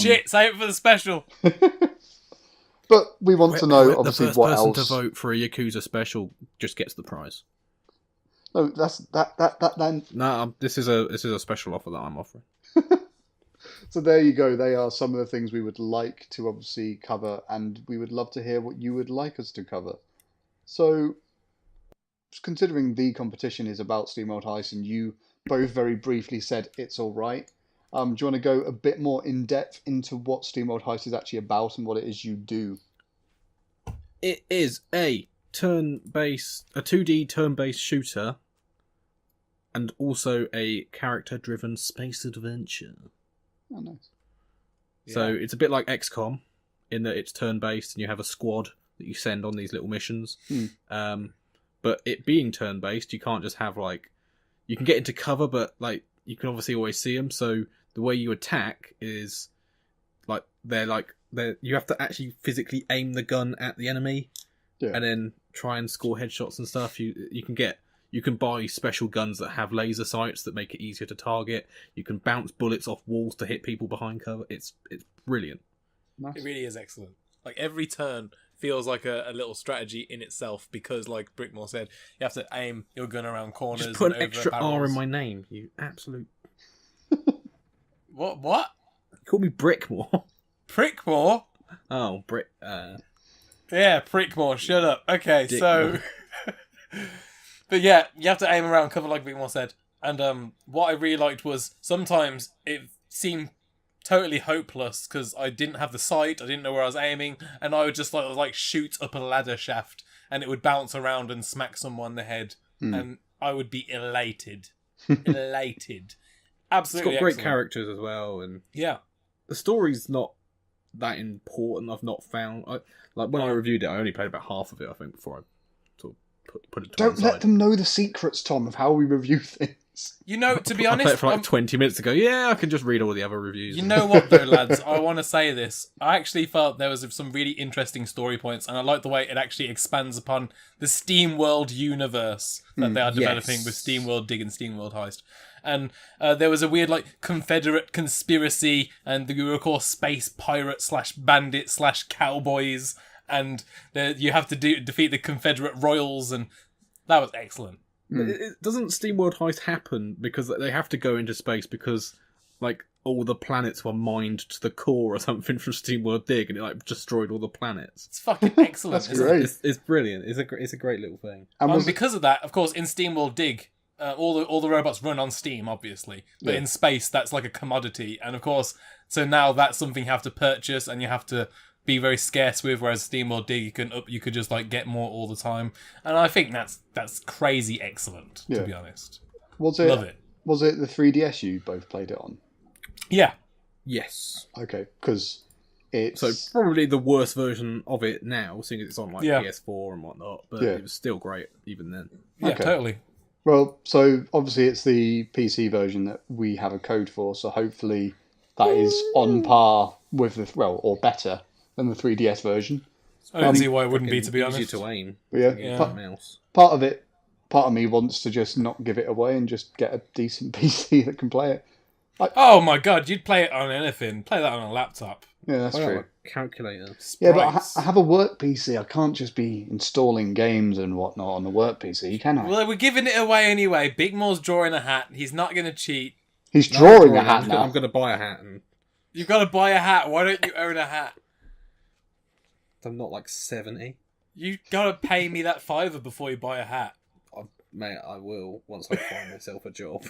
Shit, save it for the special. But we want to know, The obviously, first what person else. to vote for a Yakuza special just gets the prize. No, that then. No, this is a special offer that I'm offering. So there you go. They are some of the things we would like to obviously cover, and we would love to hear what you would like us to cover. So, considering the competition is about Steamworld Heist, and you both very briefly said it's all right, do you want to go a bit more in depth into what Steamworld Heist is actually about and what it is you do? It is a 2D turn-based shooter, and also a character-driven space adventure. Oh, nice. So it's a bit like XCOM in that it's turn-based and you have a squad that you send on these little missions. But it being turn-based, you can't just have you can get into cover, but you can obviously always see them. So the way you attack is you have to actually physically aim the gun at the enemy, and then try and score headshots and stuff. You can buy special guns that have laser sights that make it easier to target. You can bounce bullets off walls to hit people behind cover. It's brilliant. Nice. It really is excellent. Like, every turn feels like a little strategy in itself because, like Brickmore said, you have to aim your gun around corners. Just put an and over extra R barrels. in my name, you absolute... What? You call me Brickmore. Prickmore? Oh, Brick... Yeah, Prickmore, shut up. Okay, Dickmore. so... But yeah, you have to aim around cover like Bickmore said. And what I really liked was sometimes it seemed totally hopeless because I didn't have the sight, I didn't know where I was aiming, and I would just like shoot up a ladder shaft, and it would bounce around and smack someone in the head, and I would be elated, elated. Absolutely, it's got great excellent. characters as well, and Yeah, the story's not that important. I've not found when I reviewed it, I only played about half of it, I think, before I sort of put it to one Don't let side. them know the secrets, Tom, of how we review things. you know, to be I honest, played it for like 20 minutes ago. Yeah, I can just read all the other reviews. you know what though, lads? I want to say this. I actually felt there was some really interesting story points, and I like the way it actually expands upon the Steamworld universe that they are developing with Steamworld Dig and Steamworld Heist. And there was a weird like Confederate conspiracy, and you were of course space pirate / bandit / cowboys, and you have to defeat the Confederate royals, and that was excellent. Doesn't Steamworld Heist happen because they have to go into space because like all the planets were mined to the core or something from Steamworld Dig, and it like destroyed all the planets? It's fucking excellent. That's great. It's brilliant. It's a great little thing. And Because of that, of course, in Steamworld Dig, all the robots run on Steam, obviously, but in space, that's like a commodity, and of course, so now that's something you have to purchase and you have to be very scarce with. Whereas Steamworld Dig, you could just like get more all the time, and I think that's crazy excellent, to be honest. was it Love it. Was it the 3DS you both played it on? Yeah, Yes. Okay, because it's So probably the worst version of it now, seeing as it's on like Yeah. PS4 and whatnot, but Yeah. it was still great even then. yeah, Okay. totally. well. So obviously it's the PC version that we have a code for. So hopefully that is on par with or better than the 3DS version. I don't see why it wouldn't be, to be Easier honest. to aim. But yeah, Yeah. Mouse. part of me wants to just not give it away and just get a decent PC that can play it. Oh my god, you'd play it on anything. Play that on a laptop. Yeah, that's I got true. a calculator. Yeah, but Sprites. I have a work PC. I can't just be installing games and whatnot on the work PC, can I? Well, we're giving it away anyway. Bickmore's drawing a hat. He's not going to cheat. He's drawing a hat I'm now. going to buy a hat, and You've got to buy a hat. Why don't you own a hat? I'm not like 70. You got to pay me that $5 before you buy a hat. Mate, I will once I find myself a job.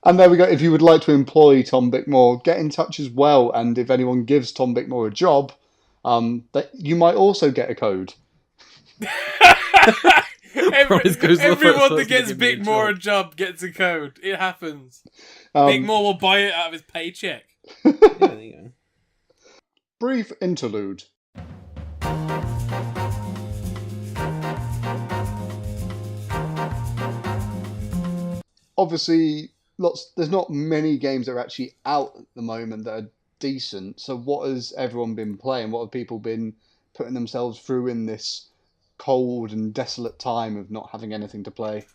And there we go. If you would like to employ Tom Bickmore, get in touch as well. And if anyone gives Tom Bickmore a job, that you might also get a code. Prize goes to the Everyone first that person gets to give me a Bickmore a job gets a code. It happens. Um, Bickmore will buy it out of his paycheck. Yeah, there you go. Brief interlude. Obviously, there's not many games that are actually out at the moment that are decent. So what has everyone been playing? What have people been putting themselves through in this cold and desolate time of not having anything to play?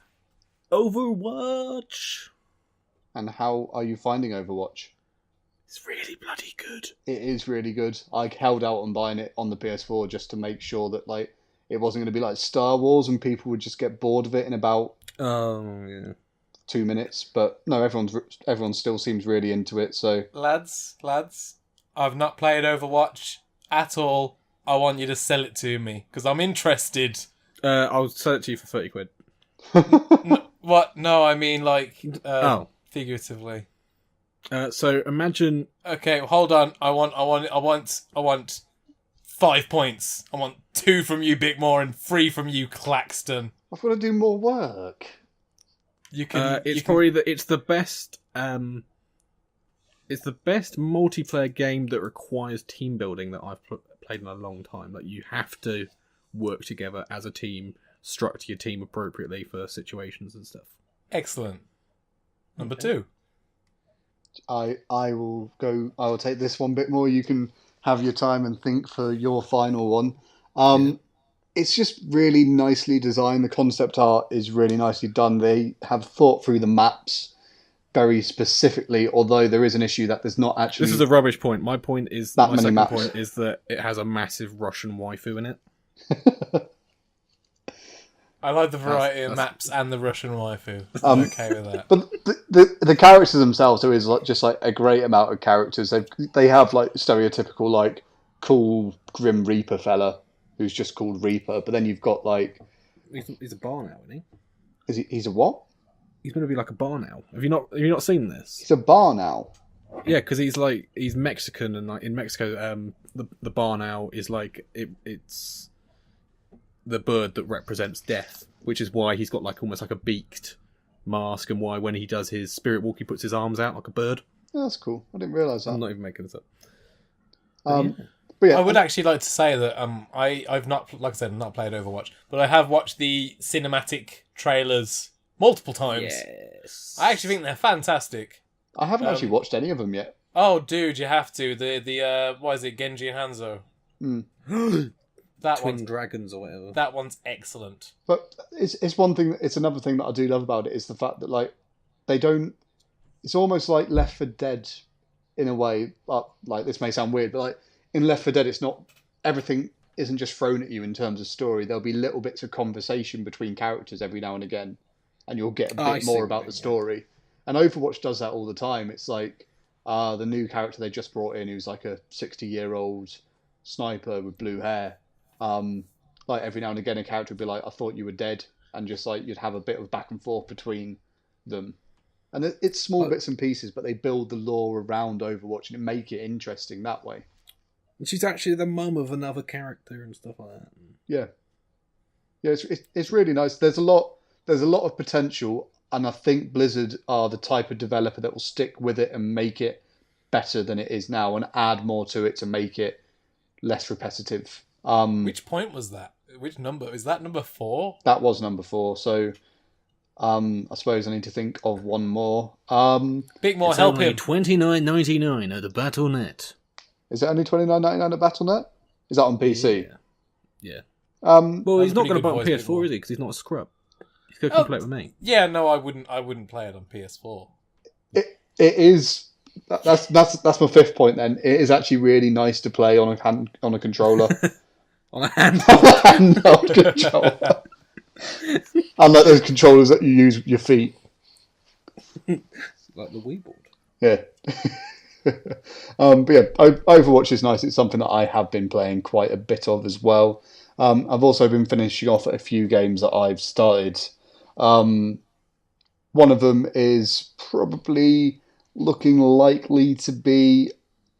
Overwatch. And how are you finding Overwatch? It's really bloody good. It is really good. I held out on buying it on the PS4 just to make sure that like it wasn't going to be like Star Wars and people would just get bored of it in about Oh, yeah. 2 minutes. But no, everyone still seems really into it. So Lads, I've not played Overwatch at all. I want you to sell it to me because I'm interested. I'll sell it to you for 30 quid. What? No, I mean like figuratively. So imagine... Okay, hold on. I want 5 points. I want 2 from you, Bickmore, and 3 from you, Claxton. I've got to do more work. You can. it's the best... it's the best multiplayer game that requires team building that I've played in a long time. Like, you have to work together as a team, structure your team appropriately for situations and stuff. Excellent. Number 2. I will take this one bit more. You can have your time and think for your final one. It's just really nicely designed. The concept art is really nicely done. They have thought through the maps very specifically, although there is an issue that there's not actually... This is a rubbish point. My point is... That my many second maps. point is that it has a massive Russian waifu in it. I like the variety of maps and the Russian waifu. I'm okay with that. But the characters themselves, there is just like a great amount of characters. They have like stereotypical like cool Grim Reaper fella who's just called Reaper, but then you've got like He's a bar now, isn't he? he's a what? he's going to be like a barn owl. Have you not seen this? He's a barn owl. Yeah, because he's Mexican, and like in Mexico, the barn owl is like it's the bird that represents death, which is why he's got like almost like a beaked mask, and why when he does his spirit walk, he puts his arms out like a bird. Yeah, that's cool. I didn't realise that. I'm not even making this up. But yeah, I would actually like to say that I've not, like I said, not played Overwatch, but I have watched the cinematic trailers multiple times. Yes. I actually think they're fantastic. I haven't actually watched any of them yet. Oh, dude, you have to. The what is it, Genji and Hanzo? That Twin one's dragons or whatever. that one's excellent. But it's one thing. It's another thing that I do love about it is the fact that like they don't. It's almost like Left 4 Dead, in a way. Like this may sound weird, but like in Left 4 Dead, it's not everything isn't just thrown at you in terms of story. There'll be little bits of conversation between characters every now and again, and you'll get a bit more about the story. And Overwatch does that all the time. It's like the new character they just brought in, who's like a 60-year-old sniper with blue hair. Like every now and again, a character would be like, "I thought you were dead," and just like you'd have a bit of back and forth between them. And it's small bits and pieces, but they build the lore around Overwatch and make it interesting that way. She's actually the mum of another character and stuff like that. Yeah, it's really nice. There's a lot of potential, and I think Blizzard are the type of developer that will stick with it and make it better than it is now, and add more to it to make it less repetitive. Which point was that? Which number? Is that number 4? That was number 4. So I suppose I need to think of one more. Bickmore, help only him. $29.99 at the Battle.net. Is it only $29.99 at Battle.net? Is that on PC? Yeah. Well, he's not going to pretty buy it on good voice, PS4, is he? Because he's not a scrub. He's going to come play it with me. Yeah, no, I wouldn't play it on PS4. it is. That's my 5th point. Then it is actually really nice to play on a controller. On a hand. Handheld controller. Unlike those controllers that you use with your feet. Like the Wii board. Yeah. But yeah, Overwatch is nice. It's something that I have been playing quite a bit of as well. I've also been finishing off a few games that I've started. One of them is probably looking likely to be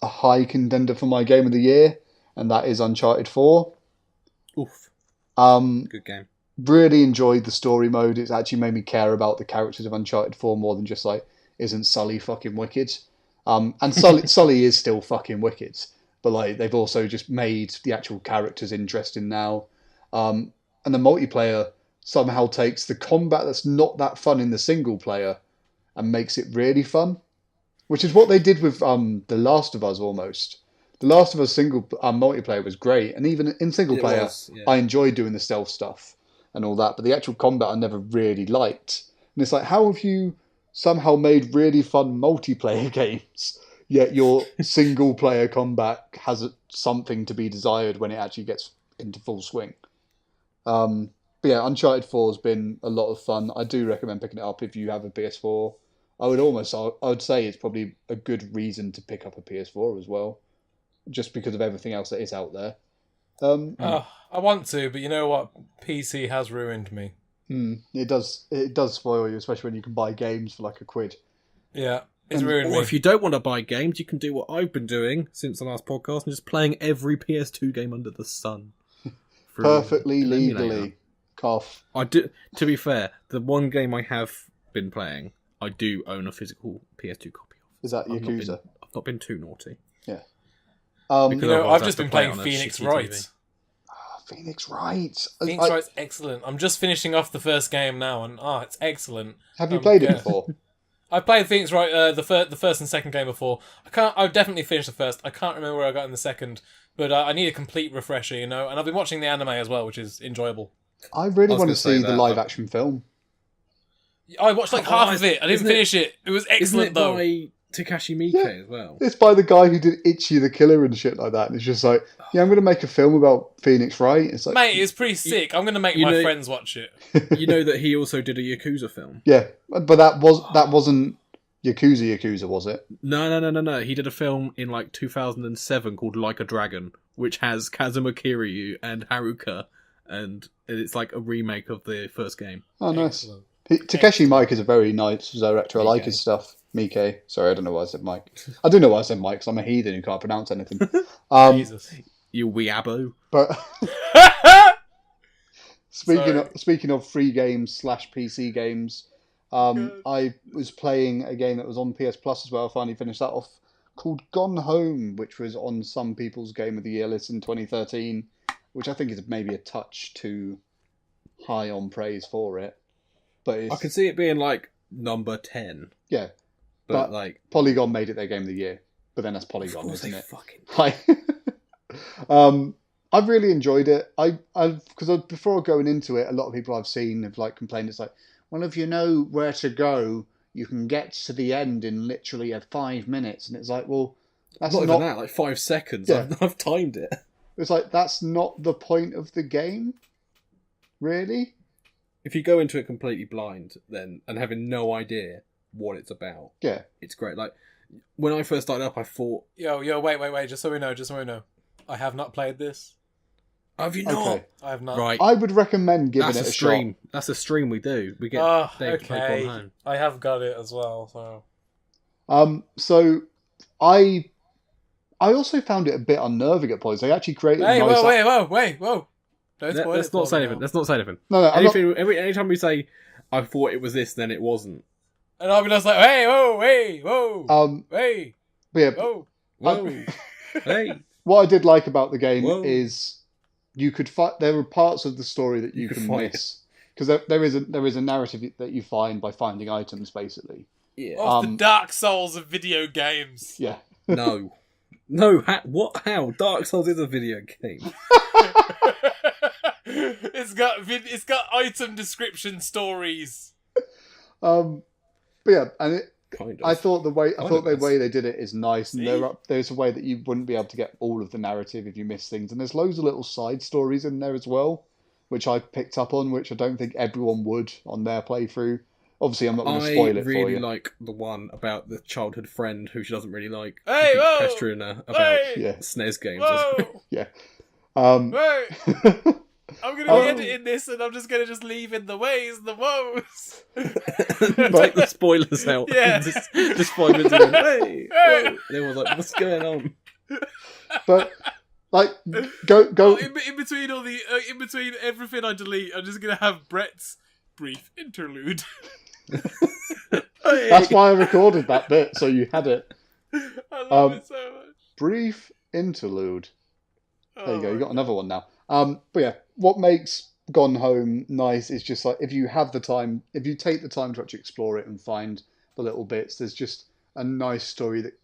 a high contender for my game of the year, and that is Uncharted 4. Oof. Good game. Really enjoyed the story mode. It's actually made me care about the characters of Uncharted 4 more than just like, isn't Sully fucking wicked? And Sully is still fucking wicked, but like they've also just made the actual characters interesting now. And the multiplayer somehow takes the combat that's not that fun in the single player and makes it really fun, which is what they did with The Last of Us almost. The Last of Us single multiplayer was great, and even in single player, I enjoyed doing the stealth stuff and all that, but the actual combat I never really liked. And it's like, how have you somehow made really fun multiplayer games, yet your single player combat has something to be desired when it actually gets into full swing? But yeah, Uncharted 4 has been a lot of fun. I do recommend picking it up if you have a PS4. I would say it's probably a good reason to pick up a PS4 as well, just because of everything else that is out there. I want to, but you know what? PC has ruined me. It does spoil you, especially when you can buy games for like £1. Yeah, it's ruined me. Or if you don't want to buy games, you can do what I've been doing since the last podcast and just playing every PS2 game under the sun. Perfectly legally. Cough. I do. To be fair, the one game I have been playing, I do own a physical PS2 copy of. Is that Yakuza? I've not been too naughty. Yeah. I've just been playing Phoenix Wright. Phoenix Wright. Phoenix Wright's excellent. I'm just finishing off the first game now, and it's excellent. Have you played it before? I played Phoenix Wright the first and second game before. I've definitely finished the first. I can't remember where I got in the second, but I need a complete refresher, And I've been watching the anime as well, which is enjoyable. I really want to see the live action film. I watched like half of it. I didn't finish it. It was excellent though. By Takashi Miike as well. It's by the guy who did Ichi the Killer and shit like that. And it's just like, yeah, I'm going to make a film about Phoenix Wright. It's like, mate, it's pretty sick. I'm going to make my friends watch it. You know that he also did a Yakuza film. Yeah, but that wasn't Yakuza, was it? No. He did a film in like 2007 called Like a Dragon, which has Kazuma Kiryu and Haruka, and it's like a remake of the first game. Oh, nice. Takeshi Mike is a very nice director. I like his stuff. Mike. Sorry, I don't know why I said Mike. I do know why I said Mike, because I'm a heathen who can't pronounce anything. Jesus. You weeaboo. But speaking of free games / PC games, I was playing a game that was on PS Plus as well. I finally finished that off, called Gone Home, which was on some people's Game of the Year list in 2013, which I think is maybe a touch too high on praise for it. But I could see it being like number 10. Yeah. But like Polygon made it their Game of the Year. But then that's Polygon, of course isn't they it? fucking I've really enjoyed it. Because before going into it, a lot of people I've seen have like complained. It's like, well, if you know where to go, you can get to the end in literally 5 minutes. And it's like, well, that's not even that, like 5 seconds. Yeah. I've timed it. It's like, that's not the point of the game, really. If you go into it completely blind, then and having no idea what it's about, yeah, it's great. Like when I first started up, I thought, Yo, wait, just so we know, I have not played this. Have you not? Okay. I have not. I would recommend giving it a stream. shot. That's a stream we do. We get Dave to play Gone Home. I have got it as well. So I also found it a bit unnerving at points. They actually created. Hey, whoa! Don't spoil Let's not say anything. Let's not say anything. No. Anytime we say, I thought it was this, then it wasn't. And I'll be just like, hey, whoa, hey. But yeah, whoa, hey. What I did like about the game Whoa. is you could there were parts of the story that you can miss, because there is a narrative that you find by finding items, basically. Yeah. The Dark Souls of video games. Yeah. No. How? Dark Souls is a video game. It's got item description stories. But yeah, and Kind of. I thought the way they did it is nice, and there's a way that you wouldn't be able to get all of the narrative if you miss things, and there's loads of little side stories in there as well, which I picked up on, which I don't think everyone would on their playthrough. Obviously, I'm not going to spoil it for you. I really like the one about the childhood friend who she doesn't really like. Hey, whoa! Pestering her about SNES games. Whoa! Yeah. Wait! I'm going to be editing this, and I'm just going to just leave in the ways, the woes. Take the spoilers out. Yeah. Just 5 minutes ago. Hey! And everyone's like, what's going on? But like, go. In between all the in between everything I delete, I'm just going to have Brett's brief interlude. That's why I recorded that bit, so you had it. I love it so much. Brief interlude. There you go. You got another one now. But yeah, what makes Gone Home nice is just like, if you have the time, if you take the time to actually explore it and find the little bits, there's just a nice story that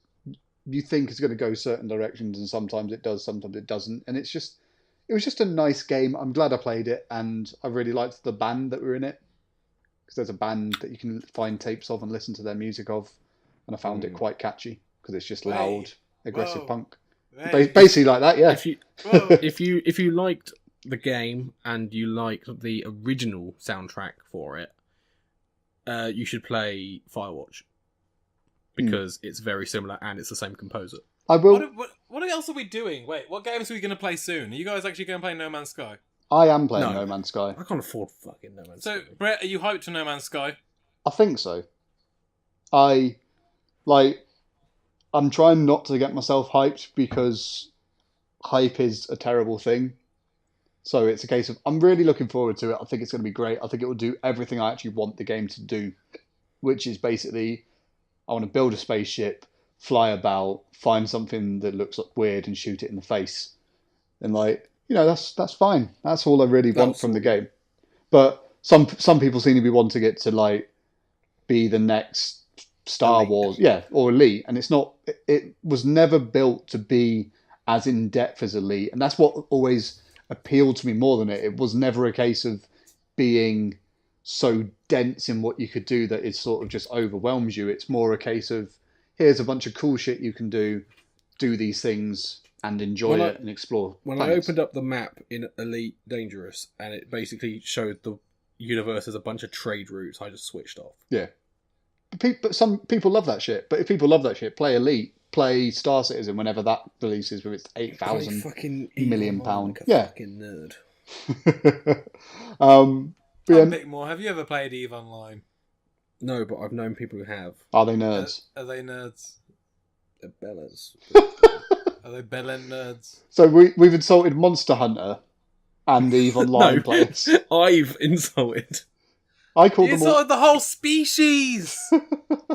you think is going to go certain directions, and sometimes it does, sometimes it doesn't, and it was just a nice game. I'm glad I played it, and I really liked the band that were in it, because there's a band that you can find tapes of and listen to their music of, and I found it quite catchy because it's just loud, aggressive punk. Basically like that, yeah. If you liked the game and you liked the original soundtrack for it, you should play Firewatch, because it's very similar and it's the same composer. I will. What else are we doing? Wait, what games are we going to play soon? Are you guys actually going to play No Man's Sky? I am playing No Man's Sky. I can't afford fucking No Man's Sky. So, Brett, are you hyped for No Man's Sky? I think so. I'm trying not to get myself hyped, because hype is a terrible thing. So it's a case of, I'm really looking forward to it. I think it's going to be great. I think it will do everything I actually want the game to do, which is basically, I want to build a spaceship, fly about, find something that looks weird and shoot it in the face. And that's fine. That's all I really want from the game. But some people seem to be wanting it to be the next Star Elite. Wars, or Elite, and it's not. It was never built to be as in depth as Elite, and that's what always appealed to me more than it. It was never a case of being so dense in what you could do that it sort of just overwhelms you. It's more a case of, here's a bunch of cool shit you can do these things and enjoy it and explore. When I opened up the map in Elite Dangerous, and it basically showed the universe as a bunch of trade routes, I just switched off. Yeah. But some people love that shit. But if people love that shit, play Elite, play Star Citizen whenever that releases with its £8,000 million. Fucking nerd. But yeah, Bickmore, have you ever played EVE Online? No, but I've known people who have. are they nerds? Are they nerds? They're bellas. Are they bellend nerds? So we've insulted Monster Hunter and the EVE Online No, players. I've insulted. I called You them all. insulted the whole species!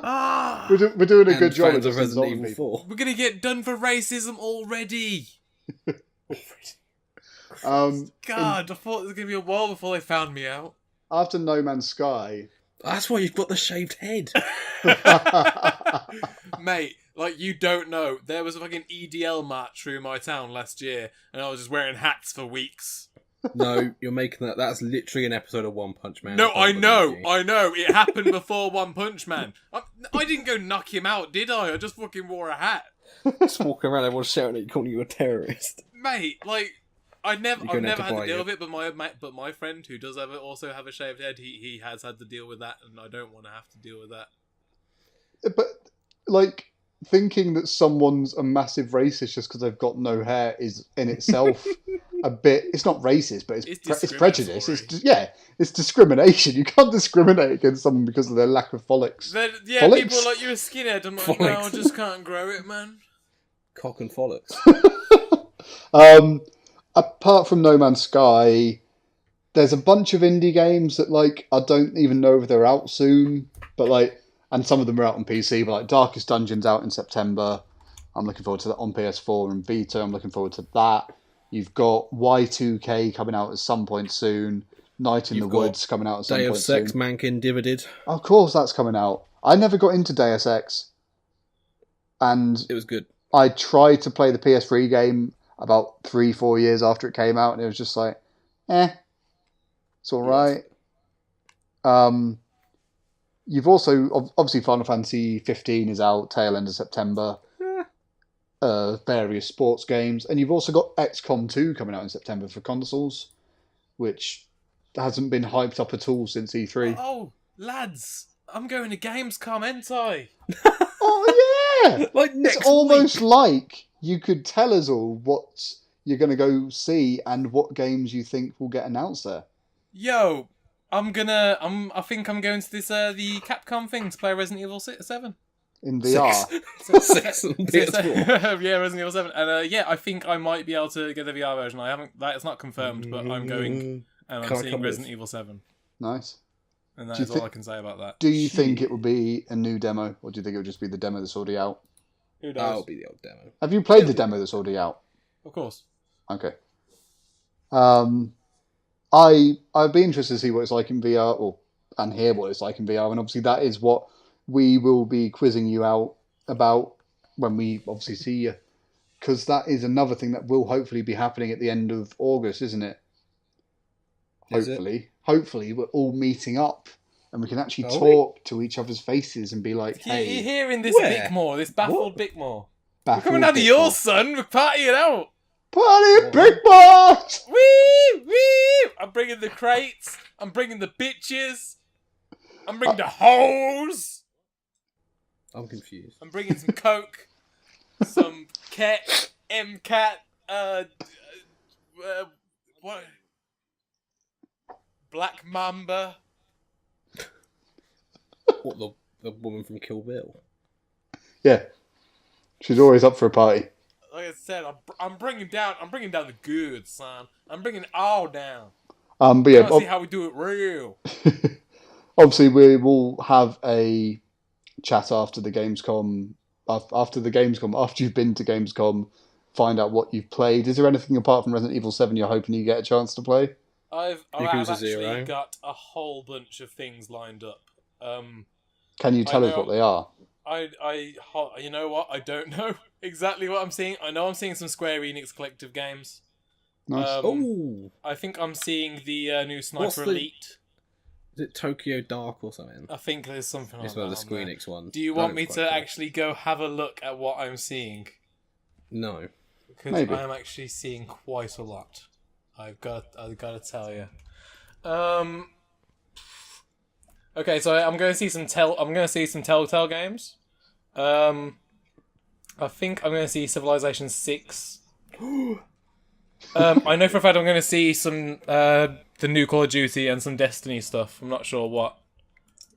Ah! We're doing a good And job fans of of Resident insulting Evil people. 4. We're gonna get done for racism already! God, I thought there was gonna be a while before they found me out. After No Man's Sky, That's why you've got the shaved head. Mate, like, you don't know. There was a fucking EDL match through my town last year, and I was just wearing hats for weeks. No, you're making that. That's literally an episode of One Punch Man. No, I can't know. believe you. I know. It happened before One Punch Man. I didn't go knock him out, did I? I just fucking wore a hat. Just walking around, everyone's shouting at you, calling you a terrorist. Mate, like, I've You're never gonna have to had to buy deal it. with it, but my friend who does also have a shaved head, he has had to deal with that, and I don't want to have to deal with that. but like thinking that someone's a massive racist just because they've got no hair is in itself a bit. It's not racist, but it's prejudice. It's discrimination. You can't discriminate against someone because of their lack of follics. Yeah, Follics? people are like, you're a skinhead. I'm like, no, I Follics. just can't grow it, man. Cock and frolics. Apart from No Man's Sky, there's a bunch of indie games that like I don't even know if they're out soon, but like, and some of them are out on PC. But like Darkest Dungeon's out in September. I'm looking forward to that on PS4 and Vita. I'm looking forward to that. You've got Y2K coming out at some point soon. Night in You've the got Woods coming out at some Day point of Sex, soon. Mankin Divided. Of course, that's coming out. I never got into Deus Ex, and It was good. I tried to play the PS3 game about 3-4 years after it came out, and it was just like, it's all right. You've also obviously Final Fantasy 15 is out tail end of September. Various sports games, and you've also got XCOM 2 coming out in September for consoles, which hasn't been hyped up at all since E3. Oh, lads, I'm going to Gamescom, ain't I? Oh yeah! Like next It's almost like you could tell us all what you're going to go see and what games you think will get announced there. Yo, I think I'm going to this the Capcom thing to play Resident Evil 7. In VR. Six on PS4. Yeah, Resident Evil 7. And yeah, I think I might be able to get the VR version. It's not confirmed, but I'm going and I'm Can't seeing come Resident with. Evil 7. Nice. And that Do you is thi- all I can say about that. Do you think it will be a new demo, or do you think it will just be the demo that's already out? Who knows? That'll be the old demo. Have you played the demo that's already out? Of course. Okay. I'd be interested to see what it's like in VR, and hear what it's like in VR, and obviously that is what we will be quizzing you out about when we obviously see you, because that is another thing that will hopefully be happening at the end of August, isn't it? Is it? Hopefully we're all meeting up and we can actually Are we? talk to each other's faces and be like, You're hey, hearing this Where? Bickmore, this baffled Bickmore. We're baffled coming out of Bickmore. yours, son. We're partying out. Party Bickmore! Wee! Wee! I'm bringing the crates. I'm bringing the bitches. I'm bringing the hoes. I'm confused. I'm bringing some coke, some cat, MCAT, what? Black Mamba. What, the woman from Kill Bill? Yeah, she's always up for a party. Like I said, I'm bringing down the goods, son. I'm bringing it all down. But yeah, Let's see how we do it real. obviously we will have a chat after the Gamescom. After you've been to Gamescom, find out what you've played. Is there anything apart from Resident Evil 7 you're hoping you get a chance to play? I've Yakuza actually 0. got a whole bunch of things lined up. Can you tell us know. what they are? You know what? I don't know exactly what I'm seeing. I know I'm seeing some Square Enix collective games. Nice. Oh! I think I'm seeing the new Sniper What's the- Elite. Is it Tokyo Dark or something? I think there's something It's like one that of the on there. Squeenix ones. Do you That want me looks to quite cool. actually go have a look at what I'm seeing? No. Because Maybe. I'm actually seeing quite a lot. I've got to tell you. Okay, so I'm going to see some Telltale games. I think I'm going to see Civilization 6. I know for a fact I'm going to see some the new Call of Duty and some Destiny stuff. I'm not sure what.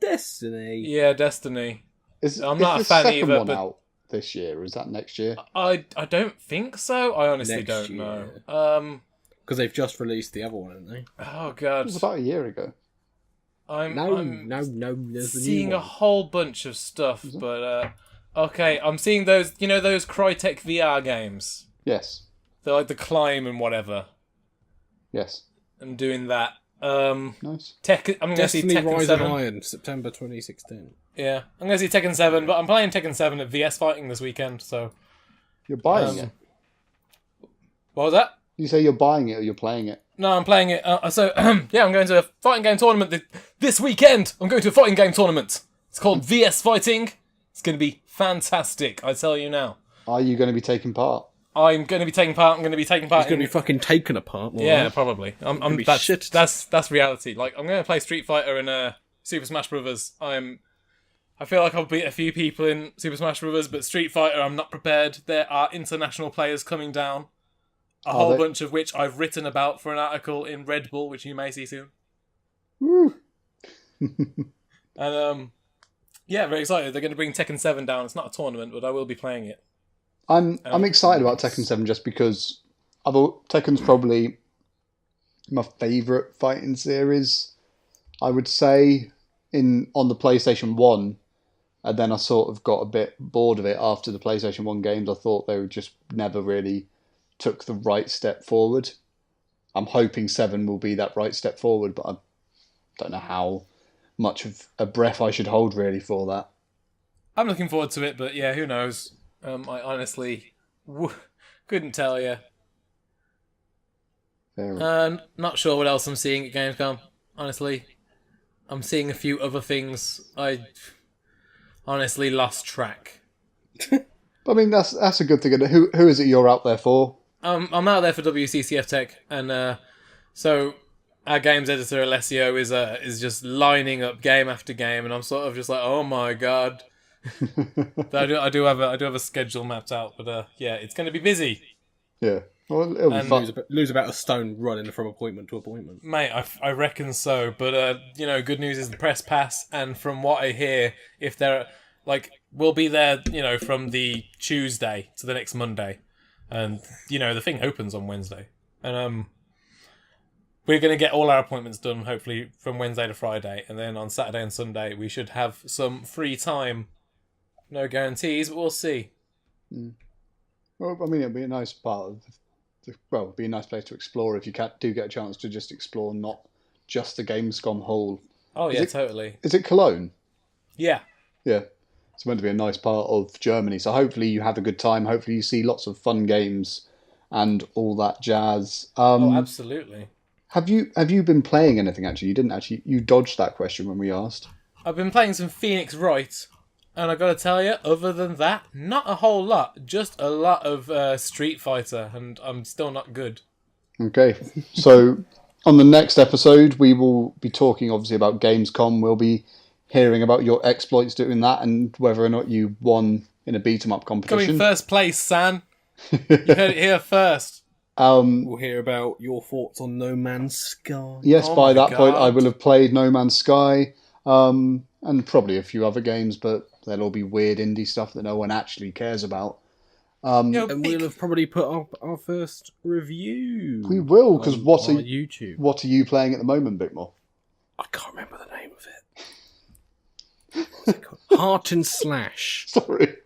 Destiny. Yeah, Destiny. I'm not the a fan second either, one but out this year? Or is that next year? I don't think so. I honestly Next don't year. know. Because they've just released the other one, haven't they? Oh It god, was about a year ago. I'm There's the new seeing a one. whole bunch of stuff, but okay, I'm seeing those. You know those Crytek VR games. Yes. They're like the Climb and whatever. Yes. I'm doing that. Nice. I'm going to see Destiny Tekken Rise 7. of Iron, September 2016. Yeah, I'm going to see Tekken 7, but I'm playing Tekken 7 at VS Fighting this weekend, so... You're buying it. What was that? You say you're buying it or you're playing it? No, I'm playing it. Yeah, I'm going to a fighting game tournament this weekend. I'm going to a fighting game tournament. It's called VS Fighting. It's going to be fantastic, I tell you now. Are you going to be taking part? I'm going to be taking part. I'm going to be taking part. It's going to be fucking taken apart. Yeah, probably. Shit. That's reality. Like, I'm going to play Street Fighter and Super Smash Brothers. I feel like I'll beat a few people in Super Smash Brothers, but Street Fighter, I'm not prepared. There are international players coming down. A whole bunch of which I've written about for an article in Red Bull, which you may see soon. Woo! And yeah, very excited. They're going to bring Tekken 7 down. It's not a tournament, but I will be playing it. I'm excited about Tekken 7 just because Tekken's probably my favourite fighting series, I would say, on the PlayStation 1. And then I sort of got a bit bored of it after the PlayStation 1 games. I thought they just never really took the right step forward. I'm hoping 7 will be that right step forward, but I don't know how much of a breath I should hold really for that. I'm looking forward to it, but yeah, who knows? I honestly couldn't tell you. Not sure what else I'm seeing at Gamescom, honestly. I'm seeing a few other things. I honestly lost track. I mean, that's a good thing. Who is it you're out there for? I'm out there for WCCF Tech, and so our games editor Alessio is just lining up game after game, and I'm sort of just like, oh my god. I do have a schedule mapped out, but yeah, it's going to be busy. Yeah, well, it'll be fun. Lose about a stone running from appointment to appointment. Mate, I reckon so, but good news is the press pass, and from what I hear, if they're we'll be there, from the Tuesday to the next Monday, and the thing opens on Wednesday, and we're going to get all our appointments done hopefully from Wednesday to Friday, and then on Saturday and Sunday we should have some free time. No guarantees, but we'll see. Well, I mean, it'll be a nice part of it'll be a nice place to explore if you do get a chance to just explore, not just the Gamescom hall. Oh yeah, totally. Is it Cologne? Yeah. Yeah. It's meant to be a nice part of Germany, so hopefully you have a good time. Hopefully you see lots of fun games and all that jazz. Oh, absolutely. Have you been playing anything actually? You dodged that question when we asked. I've been playing some Phoenix Wright, and I gotta tell you, other than that, not a whole lot. Just a lot of Street Fighter, and I'm still not good. Okay, so on the next episode, we will be talking obviously about Gamescom. We'll be hearing about your exploits doing that and whether or not you won in a beat-em-up competition. Coming first place, San. You heard it here first. We'll hear about your thoughts on No Man's Sky. Yes, Oh by my that point, God. I will have played No Man's Sky, and probably a few other games, but they'll all be weird indie stuff that no one actually cares about. And we'll have probably put up our first review. We will, because on YouTube. What are you playing at the moment, Bickmore? I can't remember the name of it. What's it called? Heart and Slash. Sorry.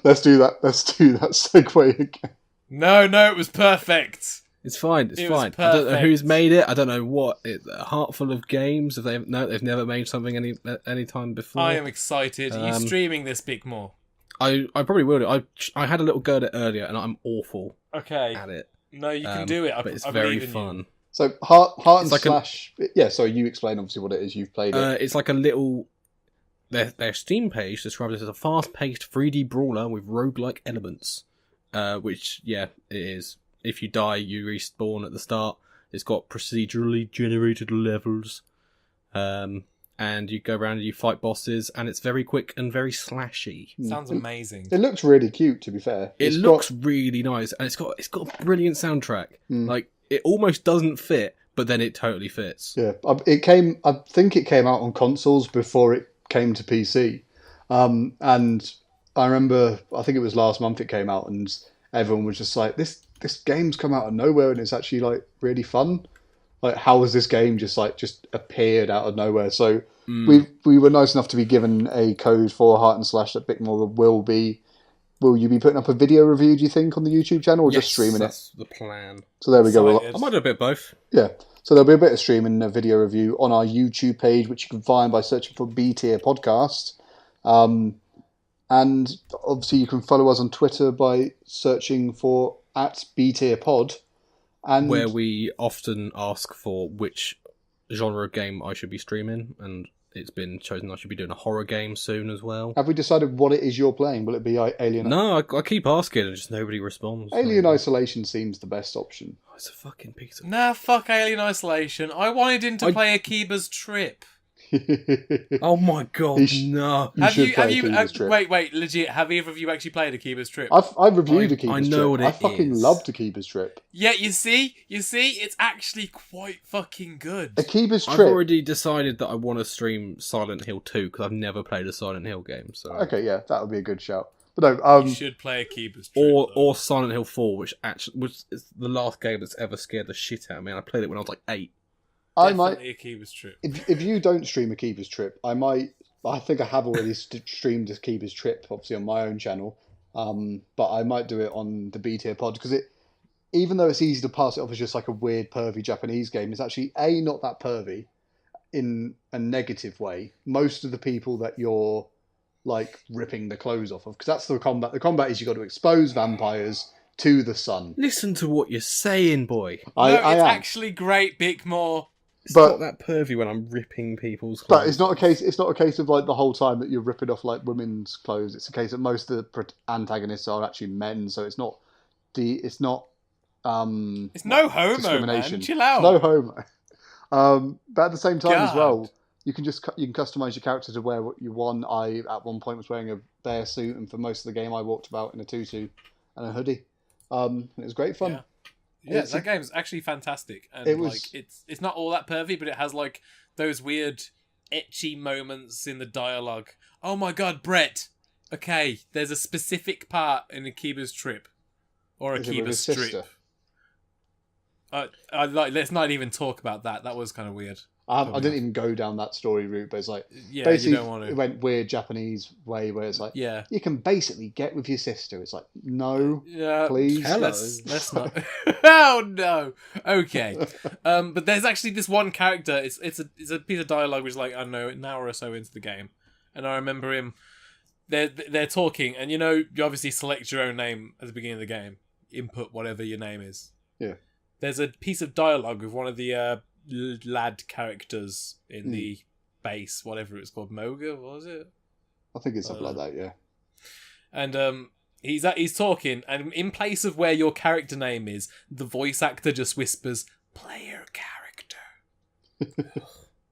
Let's do that segue again. No, it was perfect. It's fine. It's It was fine. I don't know perfect. who's made it. I don't know what. A heart full of games. They've never made something any time before. I am excited. Are you streaming this, Bickmore? I probably will do. I had a little go at it earlier, and I'm awful Okay. at it. No, you can do it. But it's I very believe in you. fun. So Heart and like Slash. Yeah, so you explain obviously what it is. You've played it. It's like a little. Their Steam page describes it as a fast-paced 3D brawler with roguelike elements. Which, yeah, it is. If you die, you respawn at the start. It's got procedurally generated levels. And and you go around and you fight bosses, and it's very quick and very slashy. Sounds amazing. It looks really cute, to be fair. It looks really nice, and it's got a brilliant soundtrack. Like, it almost doesn't fit, but then it totally fits. Yeah, I think it came out on consoles before it came to PC. And I remember, I think it was last month it came out, and everyone was just like, this game's come out of nowhere, and it's actually like really fun. Like, how has this game just appeared out of nowhere? So we were nice enough to be given a code for Heart and Slash that Bickmore will you be putting up a video review, do you think, on the YouTube channel, or just streaming that's the plan. So there we go. I might do a bit of both. Yeah. So there'll be a bit of streaming and a video review on our YouTube page, which you can find by searching for B Tier Podcast. And obviously you can follow us on Twitter by searching for @BTierPod. And where we often ask for which genre of game I should be streaming, and it's been chosen I should be doing a horror game soon as well. Have we decided what it is you're playing? Will it be Alien? No, I keep asking and just nobody responds. Alien Isolation seems the best option. Oh, it's a fucking piece of... Nah, fuck Alien Isolation. I wanted him to play Akiba's Trip. Oh my god, no. Wait, legit, have either of you actually played Akiba's Trip? I've reviewed Akiba's Trip. I know what it is. I fucking loved Akiba's Trip. Yeah, you see, it's actually quite fucking good. Akiba's Trip. I've already decided that I want to stream Silent Hill 2 because I've never played a Silent Hill game. So okay, yeah, that would be a good shout. But no, you should play Akiba's Trip. Or Silent Hill 4, which is the last game that's ever scared the shit out of me. And I played it when I was like 8. Definitely Akiba's Trip. If you don't stream Akiba's Trip, I think I have already streamed Akiba's Trip, obviously on my own channel. But I might do it on the B Tier Pod because even though it's easy to pass it off as just like a weird pervy Japanese game, it's actually not that pervy in a negative way. Most of the people that you're like ripping the clothes off of, because that's the combat. The combat is you got to expose vampires to the sun. Listen to what you're saying, boy. It's actually great, Bickmore. It's not that pervy when I'm ripping people's clothes. But it's not a case. It's not a case of like the whole time that you're ripping off like women's clothes. It's a case that most of the antagonists are actually men. So it's not. It's no homo, discrimination. Man. Chill out. No homo. But at the same time as well, you can customize your character to wear what you want. I at one point was wearing a bear suit, and for most of the game I walked about in a tutu and a hoodie. And it was great fun. Yeah, that game's actually fantastic, and it's not all that pervy, but it has like those weird ecchi moments in the dialogue. Oh my god, Brett! Okay, there's a specific part in Akiba's Trip or Akiba's Strip. Let's not even talk about that. That was kind of weird. I didn't even go down that story route, but it's like basically you don't want to. It went weird Japanese way where it's like you can basically get with your sister. It's like no, please. Let's not. Oh no. Okay. But there's actually this one character. It's a piece of dialogue which is like I don't know an hour or so into the game, and I remember him. They're talking, and you obviously select your own name at the beginning of the game. Input whatever your name is. Yeah. There's a piece of dialogue with one of the lad characters in the base, whatever it's called, Moga, what was it? I think it's something like that, yeah. And he's talking, and in place of where your character name is, the voice actor just whispers, "Player character."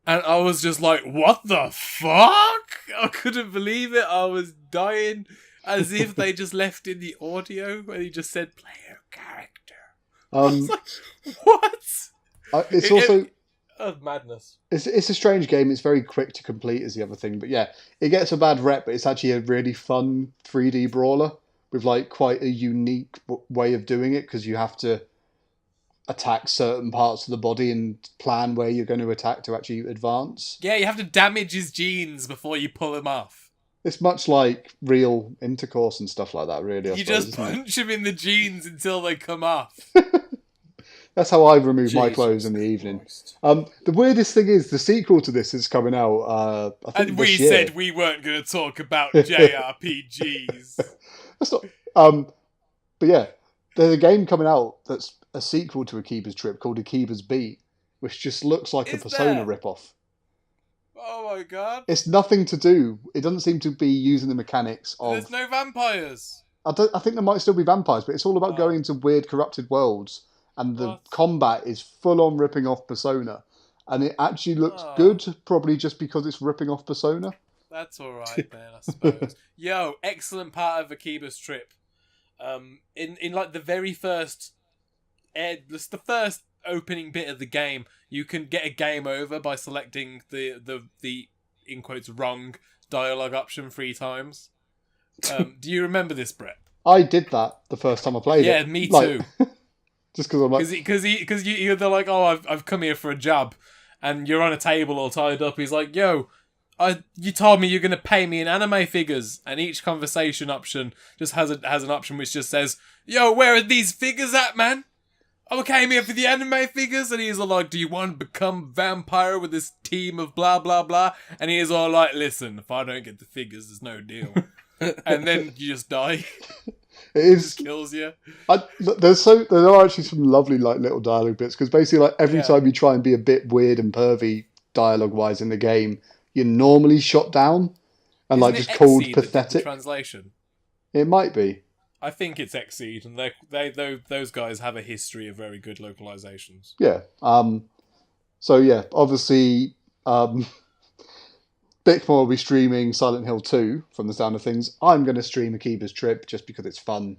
And I was just like, what the fuck? I couldn't believe it. I was dying, as if they just left in the audio and he just said player character. I was like, what? It's also madness. It's a strange game. It's very quick to complete is the other thing. But yeah, it gets a bad rep, but it's actually a really fun 3D brawler with like quite a unique way of doing it because you have to attack certain parts of the body and plan where you're going to attack to actually advance. Yeah, you have to damage his genes before you pull him off. It's much like real intercourse and stuff like that, really. I suppose, just punch him in the jeans until they come off. That's how I remove my clothes in the evening. The weirdest thing is the sequel to this is coming out. I think and we said we weren't going to talk about JRPGs. That's not. But yeah, there's a game coming out that's a sequel to Akiba's Trip called Akiba's Beat, which just looks like a Persona ripoff. Oh my god! It's nothing to do. It doesn't seem to be using the mechanics of. There's no vampires. I think there might still be vampires, but it's all about going into weird, corrupted worlds. And the combat is full on ripping off Persona. and it actually looks Oh. good, probably just because it's ripping off Persona. That's alright then, I suppose. Yo, excellent part of Akiba's trip. In like the very first, the first opening bit of the game, you can get a game over by selecting the in quotes wrong dialogue option 3 times. Do you remember this, Brett? I did that the first time I played it. Yeah, me Like, too. just because I'm like, Because they're like, oh, I've come here for a job, and you're on a table all tied up. He's like, yo, you told me you're gonna pay me in anime figures, and each conversation option just has an option which just says, yo, where are these figures at, man? I came here for the anime figures, and he's all like, do you want to become vampire with this team of blah blah blah? And he's all like, listen, if I don't get the figures, there's no deal. And then you just die. it is. Just kills you. There are actually some lovely like little dialogue bits because basically like every time you try and be a bit weird and pervy dialogue wise in the game, you're normally shot down and like just called pathetic. Translation. It might be. I think it's Exceed, and those guys have a history of very good localizations. Yeah. So yeah, obviously, Bickmore will be streaming Silent Hill 2 from the sound of things. I'm going to stream Akiba's Trip just because it's fun.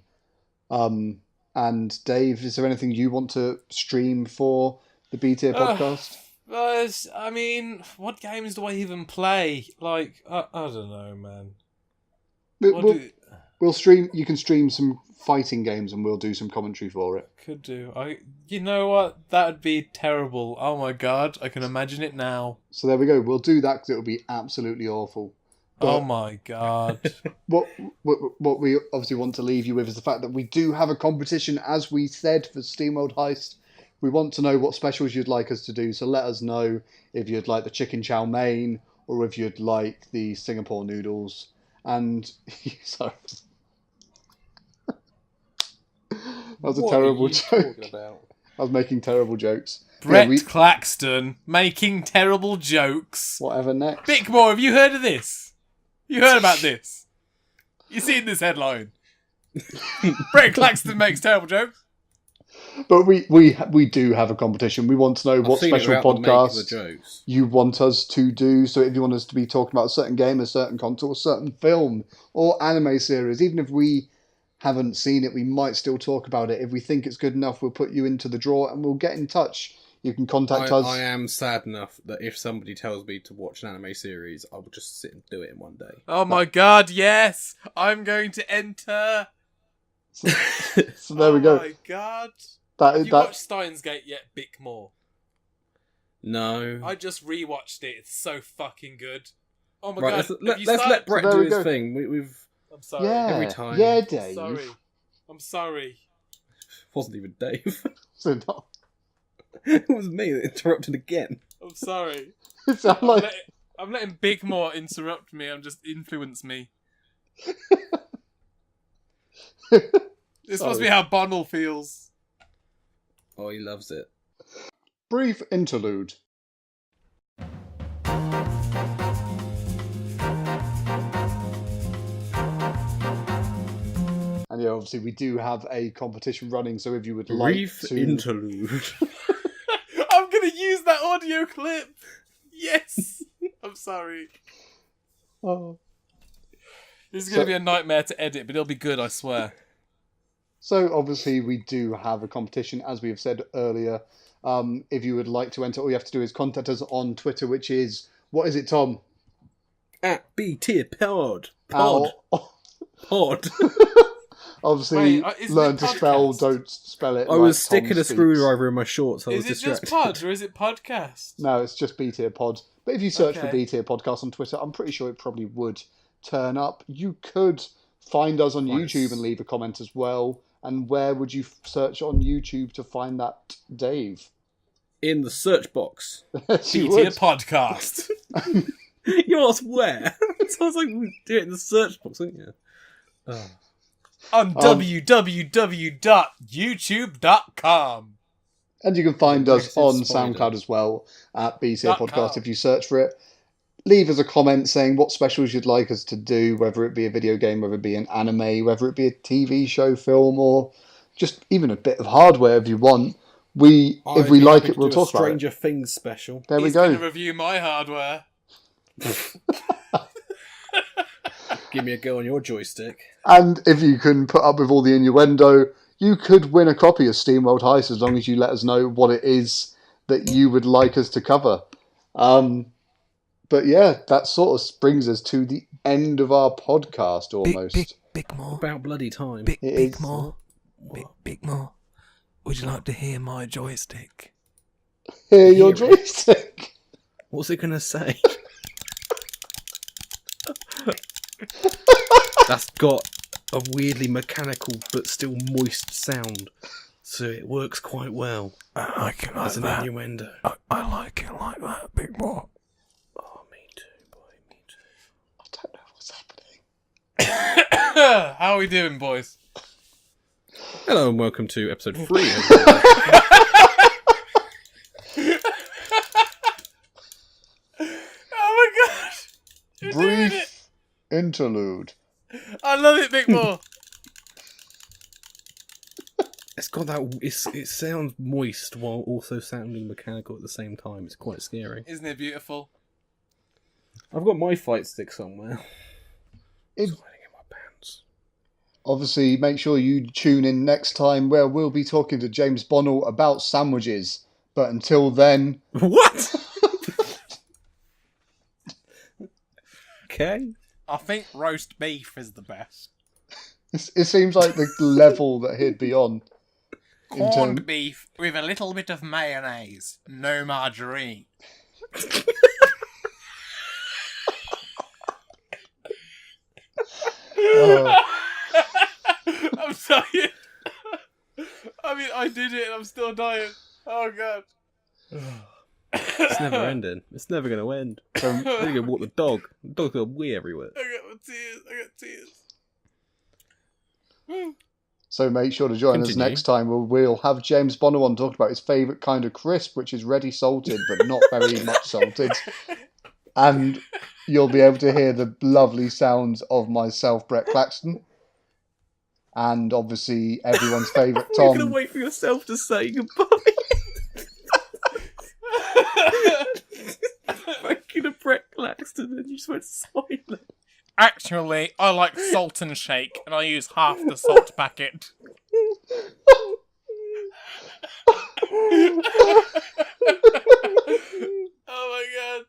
And Dave, is there anything you want to stream for the B-Tier podcast? I mean, what games do I even play? Like, I don't know, man. We'll stream. You can stream some fighting games, and we'll do some commentary for it. Could do. You know what? That would be terrible. Oh my god, I can imagine it now. So there we go. We'll do that because it'll be absolutely awful. But oh my god. What we obviously want to leave you with is the fact that we do have a competition, as we said, for Steamworld Heist. We want to know what specials you'd like us to do, so let us know if you'd like the chicken chow mein or if you'd like the Singapore noodles. And sorry, that was a terrible joke. I was making terrible jokes. Brett Claxton making terrible jokes. Whatever next. Bickmore, have you heard of this? You heard about this? You seen this headline? Brett Claxton makes terrible jokes. But we do have a competition. We want to know what special podcast you want us to do. So if you want us to be talking about a certain game, a certain console, a certain film, or anime series, even if we haven't seen it, we might still talk about it. If we think it's good enough, we'll put you into the draw and we'll get in touch. You can contact us. I am sad enough that if somebody tells me to watch an anime series, I will just sit and do it in one day. Oh my god, yes! I'm going to enter! So there we go. Oh my god. Have you watched Steins Gate yet, Bickmore? No. I just rewatched it. It's so fucking good. Oh my god. Let's let Brett do his thing. I'm sorry. Yeah, every time. Yeah, Dave. I'm sorry. It wasn't even Dave. So no. It was me that interrupted again. I'm sorry. I'm letting Bickmore interrupt me. I'm just influence me. This must be how Bonnell feels. Oh, he loves it. Brief interlude. And yeah, obviously we do have a competition running, so if you would like to... interlude. I'm going to use that audio clip! Yes! I'm sorry. Oh. This is going to be a nightmare to edit, but it'll be good, I swear. So obviously we do have a competition, as we have said earlier. If you would like to enter, all you have to do is contact us on Twitter, which is... What is it, Tom? At B-Tier Pod. Pod. Obviously, learn to spell, don't spell it. I was sticking a screwdriver in my shorts. Is it just pod or is it podcast? No, it's just B-Tier Pod. But if you search for B-Tier Podcast on Twitter, I'm pretty sure it probably would turn up. You could find us on YouTube and leave a comment as well. And where would you search on YouTube to find that, Dave? In the search box. B-Tier Podcast. You asked where? Sounds like we do it in the search box, don't you? Oh. On www.youtube.com. And you can find us on SoundCloud as well at B-Tier Podcast if you search for it. Leave us a comment saying what specials you'd like us to do, whether it be a video game, whether it be an anime, whether it be a TV show, film, or just even a bit of hardware if you want. if we like it, we'll talk about it. Stranger Things special. There we He's go. going to review my hardware. Give me a go on your joystick. And if you can put up with all the innuendo, you could win a copy of Steamworld Heist as long as you let us know what it is that you would like us to cover. But yeah, that sort of brings us to the end of our podcast almost. Bickmore. About bloody time. Bickmore. Bickmore. Would you like to hear my joystick? Hear your joystick. What's it going to say? That's got a weirdly mechanical but still moist sound, so it works quite well. I like it like as an that. innuendo. I like it like that, Bickmore. Oh, me too, boy, me too. I don't know what's happening. How are we doing, boys? Hello and welcome to episode 3. Oh my gosh! You're doing it! Brief interlude. I love it, Bickmore. It's got that. It sounds moist while also sounding mechanical at the same time. It's quite scary. Isn't it beautiful? I've got my fight stick somewhere. It- It's hiding in my pants. Obviously, make sure you tune in next time where we'll be talking to James Bonnell about sandwiches. But until then... What? Okay. I think roast beef is the best. It seems like the level that he'd be on. Corned beef with a little bit of mayonnaise. No margarine. I'm sorry. I mean, I did it and I'm still dying. Oh, God. It's never ending. It's never going to end. I'm going to walk the dog. The dog's going to wee everywhere. I got tears. I got tears. So make sure to join us Continue. next time where we'll have James Bonnell on talking about his favourite kind of crisp, which is ready salted but not very much salted. And you'll be able to hear the lovely sounds of myself, Brett Claxton. And obviously everyone's favourite You're going Tom. to wait for yourself to say goodbye. Thank you to Brett Claxton, and you just went silent. Actually, I like salt and shake, and I use half the salt packet. Oh my god.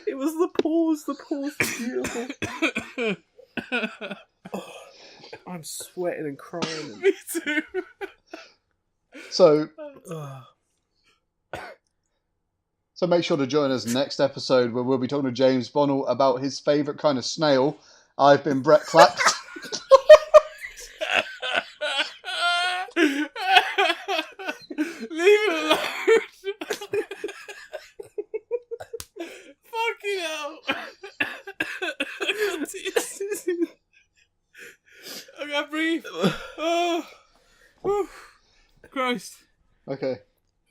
It was the pause. The pause was beautiful. Oh, I'm sweating and crying. Me too. So Ugh. make sure to join us next episode where we'll be talking to James Bonnell about his favourite kind of snail. I've been Brett Claxton. Leave it alone. Fucking hell. I gotta breathe. Oh. Whew. Christ. Okay.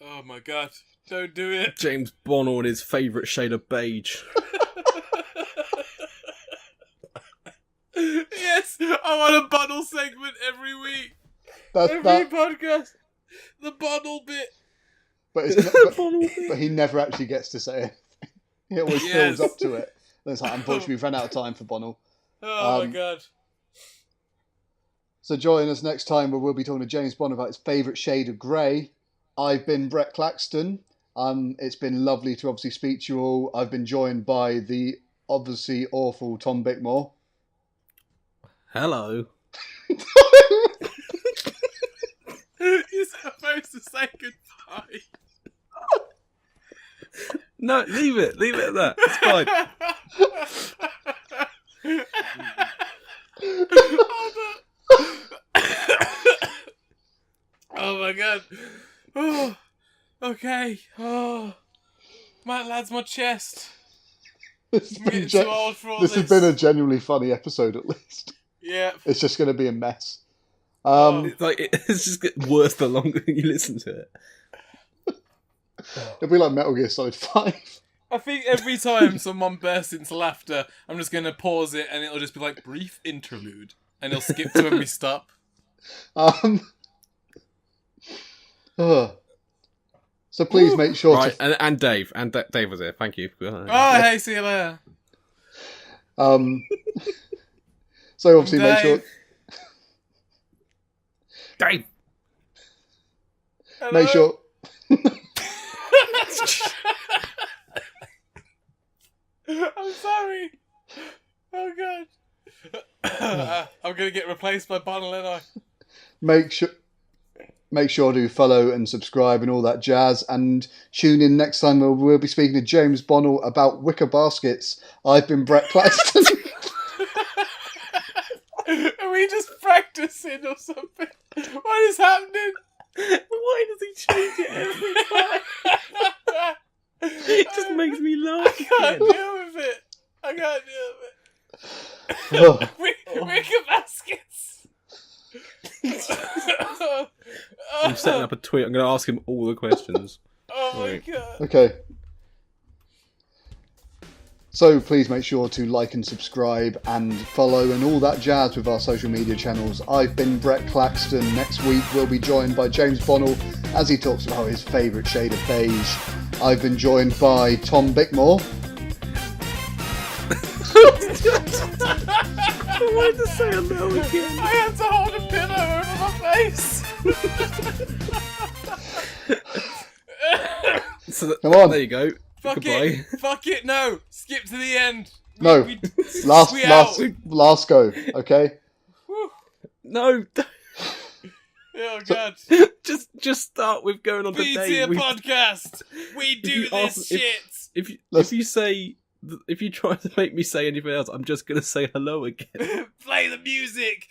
Oh my god. Don't do it. James Bonnell and his favourite shade of beige. Yes, I want a bottle segment every week. Every That, podcast. The bottle bit. but, but he never actually gets to say anything. He always Yes. builds up to it. And it's like, unfortunately, we've run out of time for Bonnell. Oh my god. So join us next time where we'll be talking to James Bond about his favourite shade of grey. I've been Brett Claxton. It's been lovely to obviously speak to you all. I've been joined by the obviously awful Tom Bickmore. Hello. You're supposed to say goodbye. No, leave it. Leave it at that. It's fine. Oh my god. Oh, okay. Oh, my lads, my chest. This, I'm getting too old for all this this. has been a genuinely funny episode at least. Yeah. It's just going to be a mess. It's like it's just get worse the longer you listen to it. It'll be like Metal Gear Solid 5. I think every time someone bursts into laughter, I'm just going to pause it and it'll just be like brief interlude. And it'll skip to when we stop. Ugh. So please make sure Right, to... and Dave. And Dave was here. Thank you. Oh, hey, see you later. So obviously make sure... Dave! Hello? Make sure... I'm sorry. Oh, God. I'm going to get replaced by Bonnell, aren't I? Make sure to follow and subscribe and all that jazz, and tune in next time where we'll be speaking to James Bonnell about wicker baskets. I've been Brett Claxton. Are we just practicing or something? What is happening? Why does he change it every time? It just makes me laugh. I can't deal with it. I can't deal with it. Wicker baskets. I'm setting up a tweet. I'm going to ask him all the questions. Oh my Right. God. Okay. So please make sure to like and subscribe and follow and all that jazz with our social media channels. I've been Brett Claxton. Next week we'll be joined by James Bonnell as he talks about his favourite shade of beige. I've been joined by Tom Bickmore. I wanted to say hello again. I had to hold a pillow over my face. So Come on. There you go. Fuck Goodbye. it. Fuck it. No. Skip to the end. No. We Last go, okay? Whew. No. Oh, God. Just start with going on the B-tier day. podcast. We do this shit. If you try to make me say anything else, I'm just going to say hello again. Play the music.